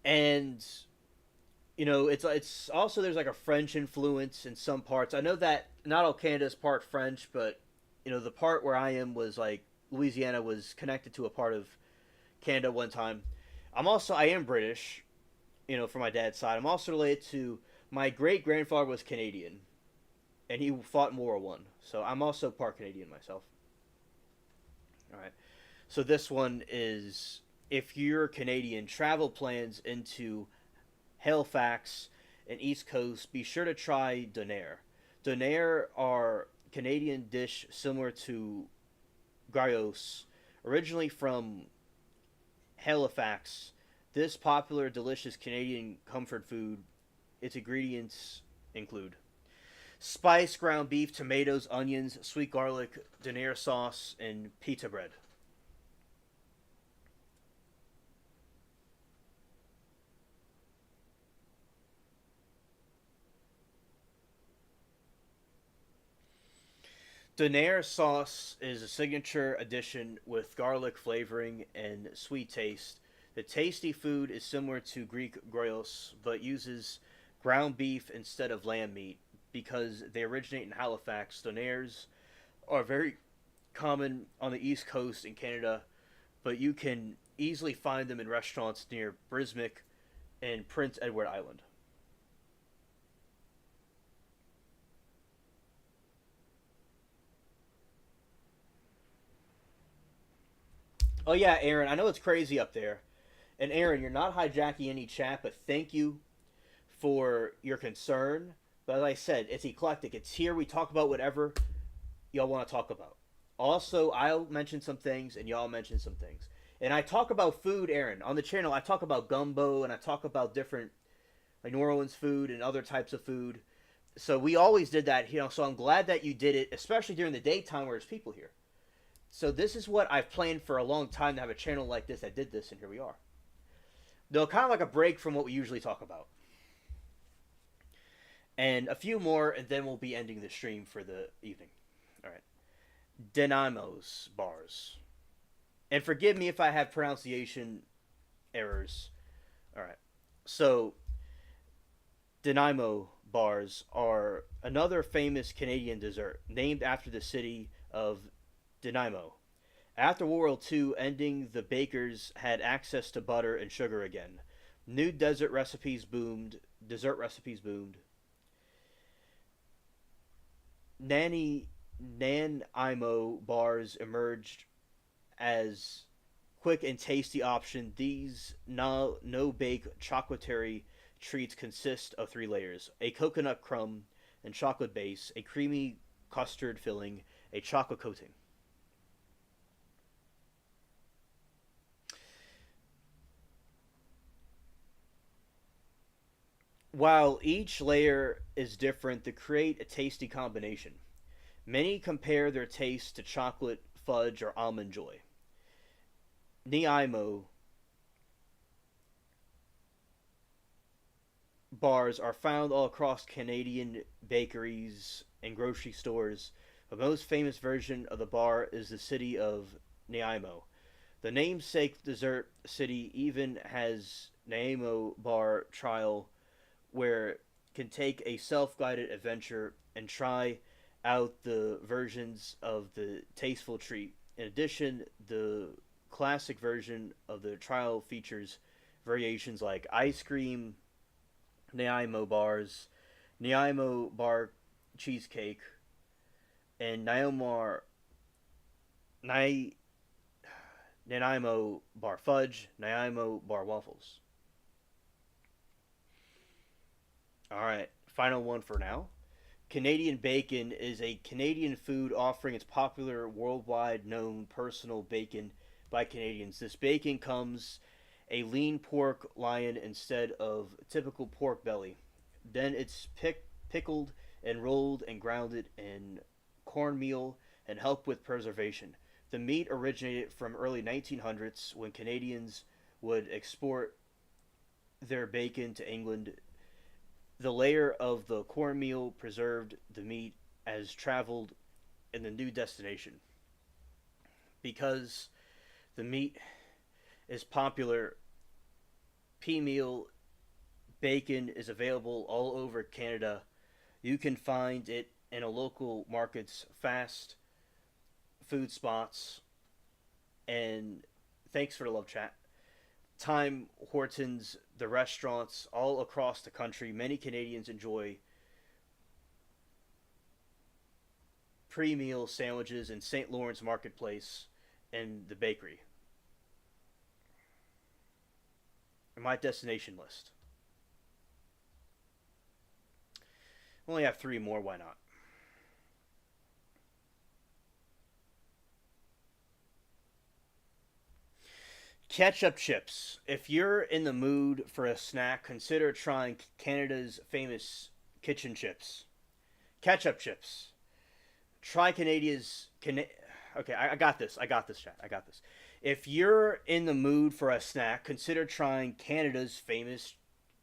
And it's also there's like a French influence in some parts. I know that not all Canada's part French, but the part where I am was like Louisiana was connected to a part of Canada one time. I am British, from my dad's side. I'm also related to my great grandfather was Canadian, and he fought in World War One. So I'm also part Canadian myself. All right. So this one is if you're Canadian, travel plans into Halifax and East Coast, be sure to try Donair. Donair are Canadian dish similar to gyros, originally from Halifax. This popular, delicious Canadian comfort food, its ingredients include spice, ground beef, tomatoes, onions, sweet garlic, donair sauce, and pita bread. Donair sauce is a signature addition with garlic flavoring and sweet taste. The tasty food is similar to Greek gyros, but uses ground beef instead of lamb meat because they originate in Halifax. Donairs are very common on the East Coast in Canada, but you can easily find them in restaurants near Brismic and Prince Edward Island. Oh yeah, Aaron, I know it's crazy up there. And Aaron, you're not hijacking any chat, but thank you for your concern. But as I said, it's eclectic. It's here. We talk about whatever y'all want to talk about. Also, I'll mention some things, and y'all mention some things. And I talk about food, Aaron, on the channel. I talk about gumbo, and I talk about different like New Orleans food and other types of food. So we always did that, you know. So I'm glad that you did it, especially during the daytime where there's people here. So this is what I've planned for a long time to have a channel like this that did this, and here we are. Though kind of like a break from what we usually talk about. And a few more, and then we'll be ending the stream for the evening. All right. Dynamos bars. And forgive me if I have pronunciation errors. All right. So, Dynamo bars are another famous Canadian dessert named after the city of Nanaimo. After World War II ending, the bakers had access to butter and sugar again. New desert recipes boomed. Dessert recipes boomed. Nanny Nanaimo bars emerged as quick and tasty option. These no bake chocolatey treats consist of three layers: a coconut crumb and chocolate base, a creamy custard filling, a chocolate coating. While each layer is different, to create a tasty combination. Many compare their taste to chocolate, fudge, or almond joy. Niimo bars are found all across Canadian bakeries and grocery stores. The most famous version of the bar is the city of Nanaimo. The namesake dessert city even has Nanaimo bar trial where can take a self-guided adventure and try out the versions of the tasteful treat. In addition, the classic version of the trial features variations like ice cream, Nanaimo bars, Nanaimo bar cheesecake, and Nanaimo bar fudge, Nanaimo bar waffles. All right, final one for now. Canadian bacon is a Canadian food offering its popular worldwide known personal bacon by Canadians. This bacon comes a lean pork loin instead of typical pork belly. Then it's pickled and rolled and grounded in cornmeal and helped with preservation. The meat originated from early 1900s when Canadians would export their bacon to England. The layer of the cornmeal preserved the meat as traveled in the new destination. Because the meat is popular, pea meal bacon is available all over Canada. You can find it in a local markets, fast food spots, and thanks for the love chat. Time Hortons, the restaurants all across the country. Many Canadians enjoy pre-meal sandwiches in St. Lawrence Marketplace and the bakery. My destination list. We only have three more. Why not? Ketchup chips. If you're in the mood for a snack, consider trying Canada's famous kitchen chips. Ketchup chips. Try Canadia's. Okay, I got this. I got this, chat. I got this. If you're in the mood for a snack, consider trying Canada's famous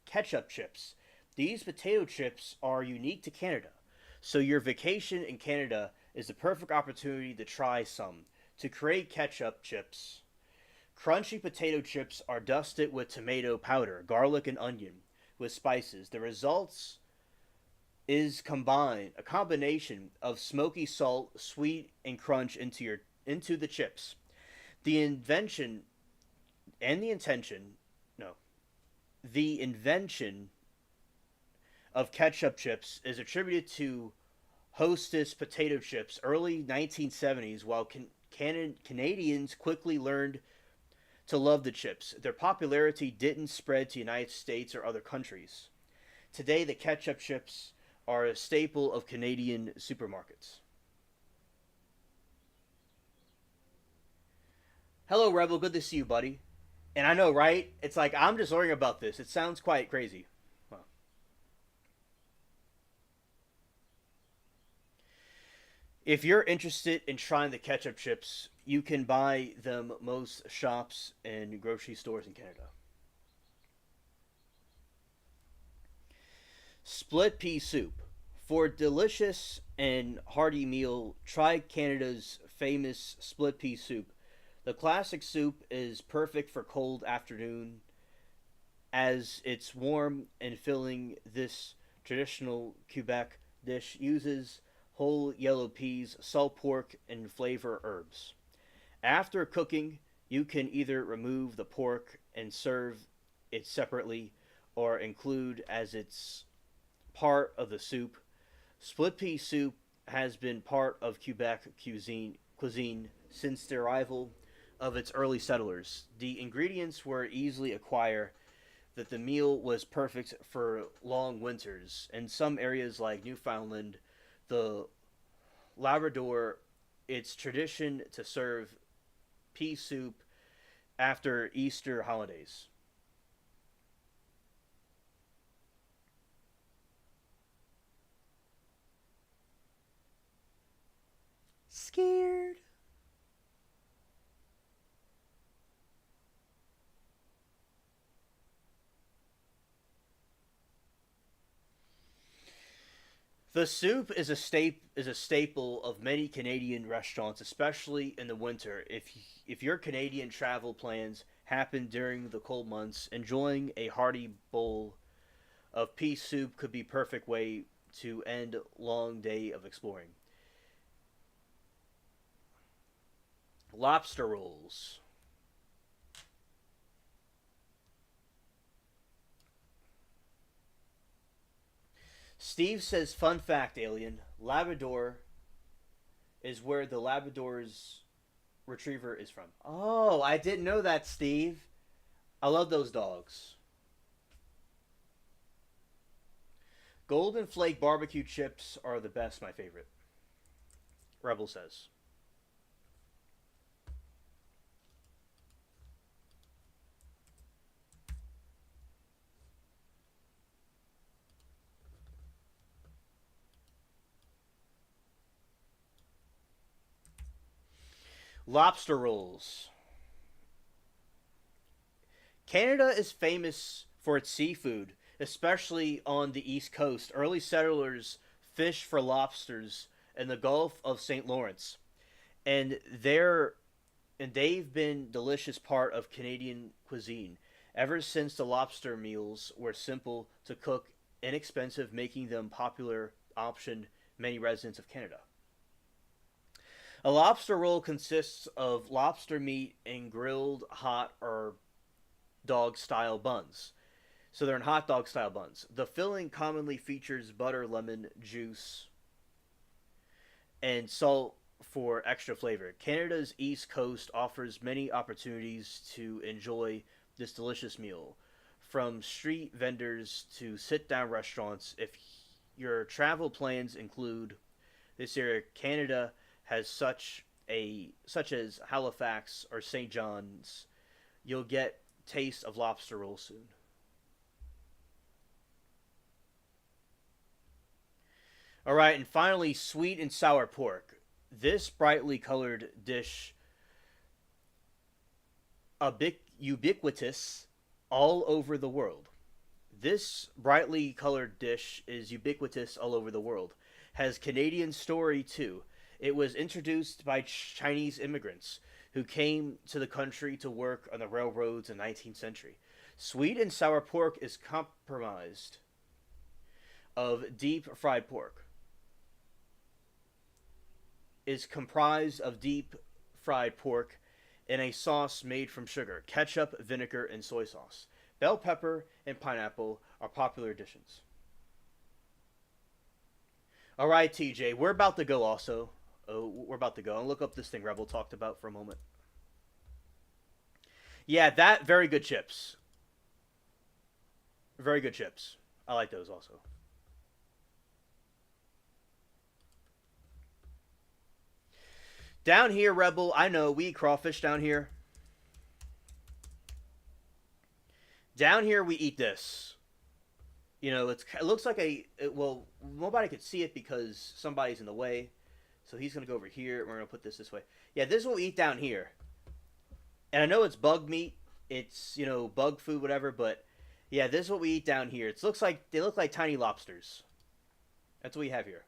ketchup chips. These potato chips are unique to Canada, so your vacation in Canada is the perfect opportunity to try some. To create ketchup chips, crunchy potato chips are dusted with tomato powder, garlic, and onion with spices. The results is combined a combination of smoky salt, sweet, and crunch into the chips. The invention and the intention no the invention of ketchup chips is attributed to Hostess potato chips early 1970s while Canadians quickly learned to love the chips. Their popularity didn't spread to the United States or other countries. Today, the ketchup chips are a staple of Canadian supermarkets. Hello, Rebel. Good to see you, buddy. And I know, right? It's like I'm just learning about this. It sounds quite crazy. Well, if you're interested in trying the ketchup chips, you can buy them most shops and grocery stores in Canada. Split pea soup. For a delicious and hearty meal, try Canada's famous split pea soup. The classic soup is perfect for cold afternoon as it's warm and filling. This traditional Quebec dish uses whole yellow peas, salt pork, and flavor herbs. After cooking, you can either remove the pork and serve it separately or include as its part of the soup. Split pea soup has been part of Quebec cuisine since the arrival of its early settlers. The ingredients were easily acquired, that the meal was perfect for long winters. In some areas like Newfoundland, the Labrador, it's tradition to serve pea soup after Easter holidays. Scared. The soup is a staple of many Canadian restaurants, especially in the winter. If your Canadian travel plans happen during the cold months, enjoying a hearty bowl of pea soup could be perfect way to end a long day of exploring. Lobster rolls. Steve says, fun fact, alien. Labrador is where the Labrador's retriever is from. Oh, I didn't know that, Steve. I love those dogs. Golden Flake barbecue chips are the best, my favorite. Rebel says. Lobster rolls. Canada is famous for its seafood, especially on the East Coast. Early settlers fished for lobsters in the Gulf of St. Lawrence, and they're and they've been delicious part of Canadian cuisine ever since. The lobster meals were simple to cook, inexpensive, making them popular option many residents of Canada. A lobster roll consists of lobster meat in grilled hot or dog style buns. So they're in hot dog style buns. The filling commonly features butter, lemon juice, and salt for extra flavor. Canada's East Coast offers many opportunities to enjoy this delicious meal, from street vendors to sit down restaurants. If your travel plans include this area, Canada has such as Halifax or St. John's, you'll get taste of lobster roll soon. All right, and finally, sweet and sour pork. This brightly colored dish, ubiquitous all over the world. This brightly colored dish is ubiquitous all over the world. Has Canadian story too. It was introduced by Chinese immigrants who came to the country to work on the railroads in the 19th century. Sweet and sour pork is compromised of deep fried pork. Is comprised of deep fried pork in a sauce made from sugar, ketchup, vinegar, and soy sauce. Bell pepper and pineapple are popular additions. All right, TJ, we're about to go also. Oh, we're about to go. I'll look up this thing Rebel talked about for a moment. Yeah, that, very good chips. Very good chips. I like those also. Down here, Rebel, I know we eat crawfish down here. Down here, we eat this. You know, it looks like well, nobody could see it because somebody's in the way. So he's going to go over here, and we're going to put this way. Yeah, this is what we eat down here. And I know it's bug meat. It's, bug food, whatever, but yeah, this is what we eat down here. It looks like, they look like tiny lobsters. That's what we have here.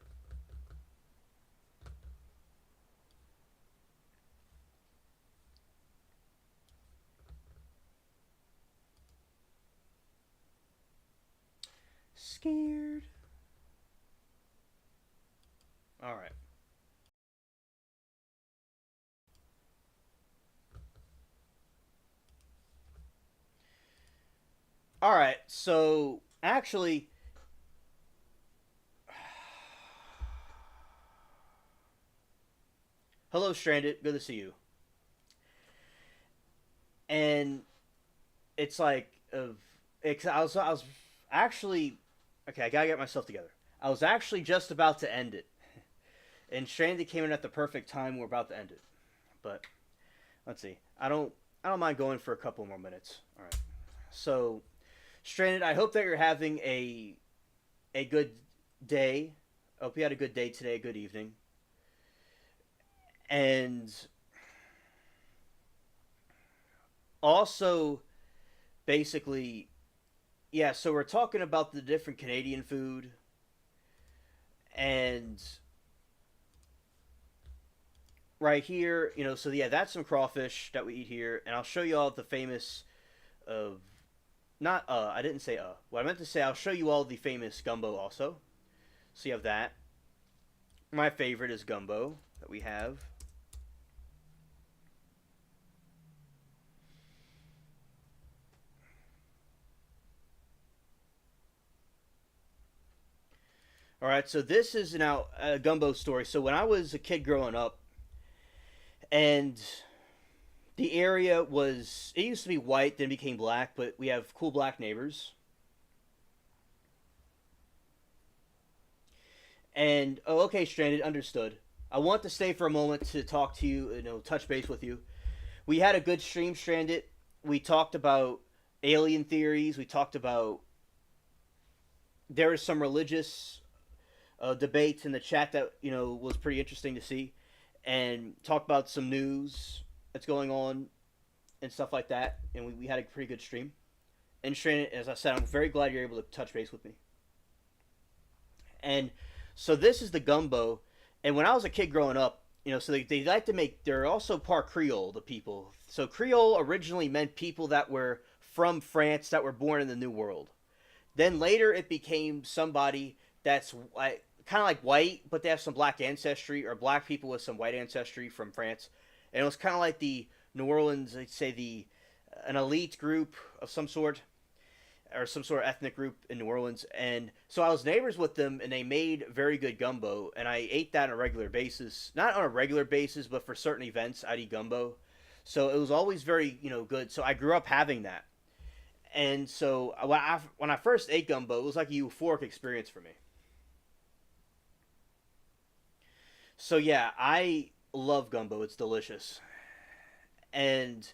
Scared. All right. All right. So actually, hello, Stranded. Good to see you. And it's like, I was actually, okay. I gotta get myself together. I was actually just about to end it, and Stranded came in at the perfect time. We're about to end it, but let's see. I don't mind going for a couple more minutes. All right. So, Stranded, I hope that you're having a good day. I hope you had a good day today, a good evening. And also, basically, yeah, so we're talking about the different Canadian food. And right here, so yeah, that's some crawfish that we eat here. And I'll show you all the famous, of not, I didn't say, what I meant to say, I'll show you all the famous gumbo also. So you have that. My favorite is gumbo that we have. All right, so this is now a gumbo story. So when I was a kid growing up, and the area was, it used to be white, then became black, but we have cool black neighbors. And, oh, okay, Stranded, understood. I want to stay for a moment to talk to you, touch base with you. We had a good stream, Stranded. We talked about alien theories. We talked about, there was some religious debates in the chat that, was pretty interesting to see. And talked about some news that's going on and stuff like that. And we had a pretty good stream. And Stranded, as I said, I'm very glad you're able to touch base with me. And so this is the gumbo. And when I was a kid growing up, so they like to make, they're also part Creole, the people. So Creole originally meant people that were from France that were born in the New World. Then later it became somebody that's like, kind of like white, but they have some black ancestry, or black people with some white ancestry from France. And it was kind of like the New Orleans, they'd say an elite group of some sort, or some sort of ethnic group in New Orleans. And so I was neighbors with them, and they made very good gumbo, and I ate that on a regular basis. Not on a regular basis, but for certain events, I'd eat gumbo. So it was always very, good. So I grew up having that. And so when I first ate gumbo, it was like a euphoric experience for me. So yeah, I love gumbo. It's delicious. And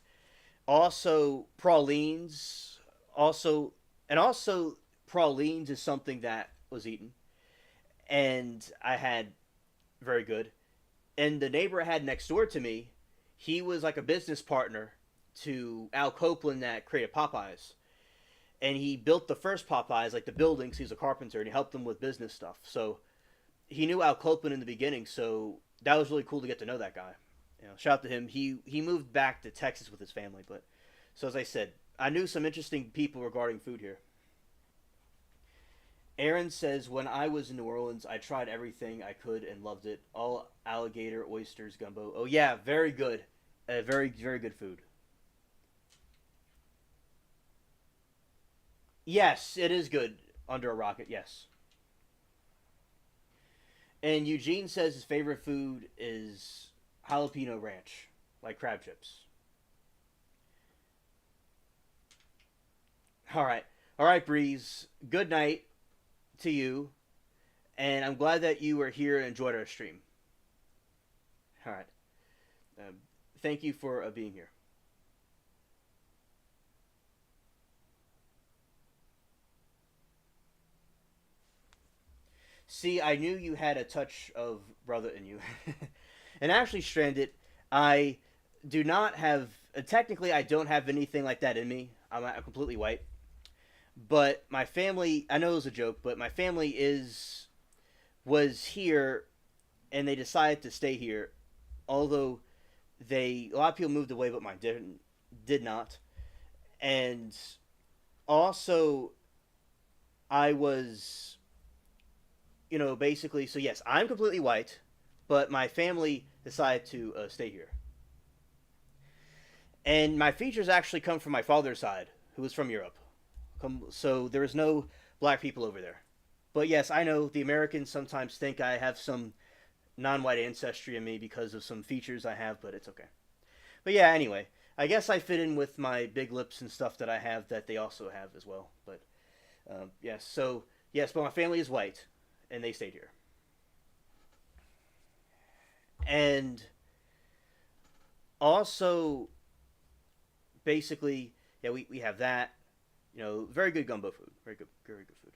Also, pralines. Also, and also pralines is something that was eaten, and I had very good. And the neighbor I had next door to me, he was like a business partner to Al Copeland that created Popeyes, and he built the first Popeyes, like the buildings. He's a carpenter, and he helped them with business stuff. So he knew Al Copeland in the beginning, so that was really cool to get to know that guy. Shout out to him. He moved back to Texas with his family, but so as I said, I knew some interesting people regarding food here. Aaron says, when I was in New Orleans, I tried everything I could and loved it. All alligator, oysters, gumbo. Oh, yeah, very good. Very, very good food. Yes, it is good under a rocket, yes. And Eugene says his favorite food is jalapeno ranch, like crab chips. All right. All right, Breeze. Good night to you. And I'm glad that you were here and enjoyed our stream. All right. Um, Thank you for being here. See, I knew you had a touch of brother in you. And actually, Stranded, I do not have. Technically, I don't have anything like that in me. I'm completely white. But my family, I know it was a joke, but my family was here and they decided to stay here. Although a lot of people moved away, but mine did not. And also, I was, basically, so yes, I'm completely white, but my family decided to stay here. And my features actually come from my father's side, who was from Europe. So there is no black people over there. But yes, I know the Americans sometimes think I have some non-white ancestry in me because of some features I have, but it's okay. But yeah, anyway, I guess I fit in with my big lips and stuff that I have that they also have as well. But yes, so yes, but my family is white, and they stayed here. And also, basically, yeah, we have that. Very good gumbo food. Very good food.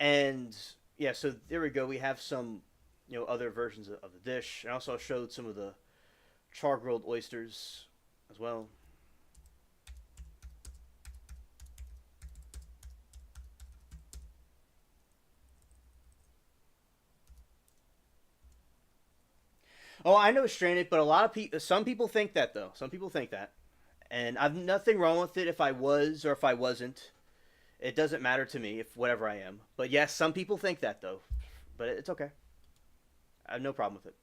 And yeah, so there we go. We have some, other versions of the dish. I also showed some of the char grilled oysters as well. Oh, I know stranded, but a lot of people, some people think that though. Some people think that, and I've nothing wrong with it if I was or if I wasn't. It doesn't matter to me if whatever I am. But yes, some people think that though, but it's okay. I have no problem with it.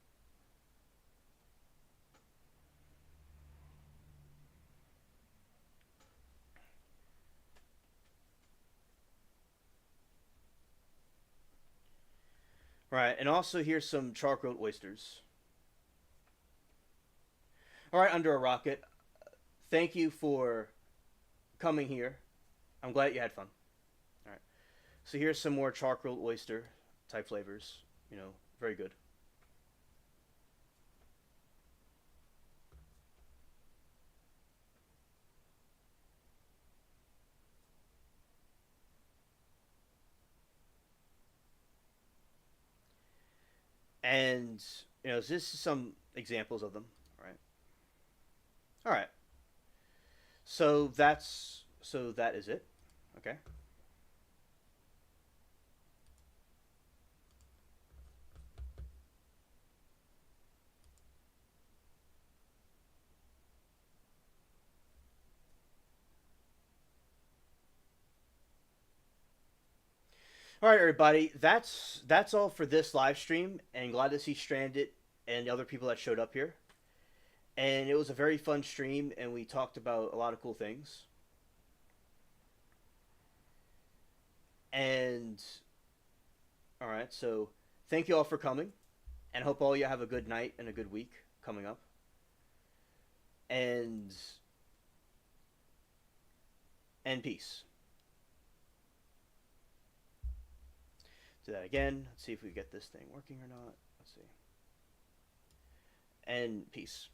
All right, and also here's some char grilled oysters. All right, under a rocket. Thank you for coming here. I'm glad you had fun. All right. So here's some more charcoal oyster type flavors. Very good. And this is some examples of them, right? All right. So that is it. Okay. All right, everybody. That's all for this live stream, and glad to see Stranded and the other people that showed up here. And it was a very fun stream, and we talked about a lot of cool things. And all right, so thank you all for coming, and hope all you have a good night and a good week coming up. And peace. Do that again. Let's see if we get this thing working or not. see. And peace.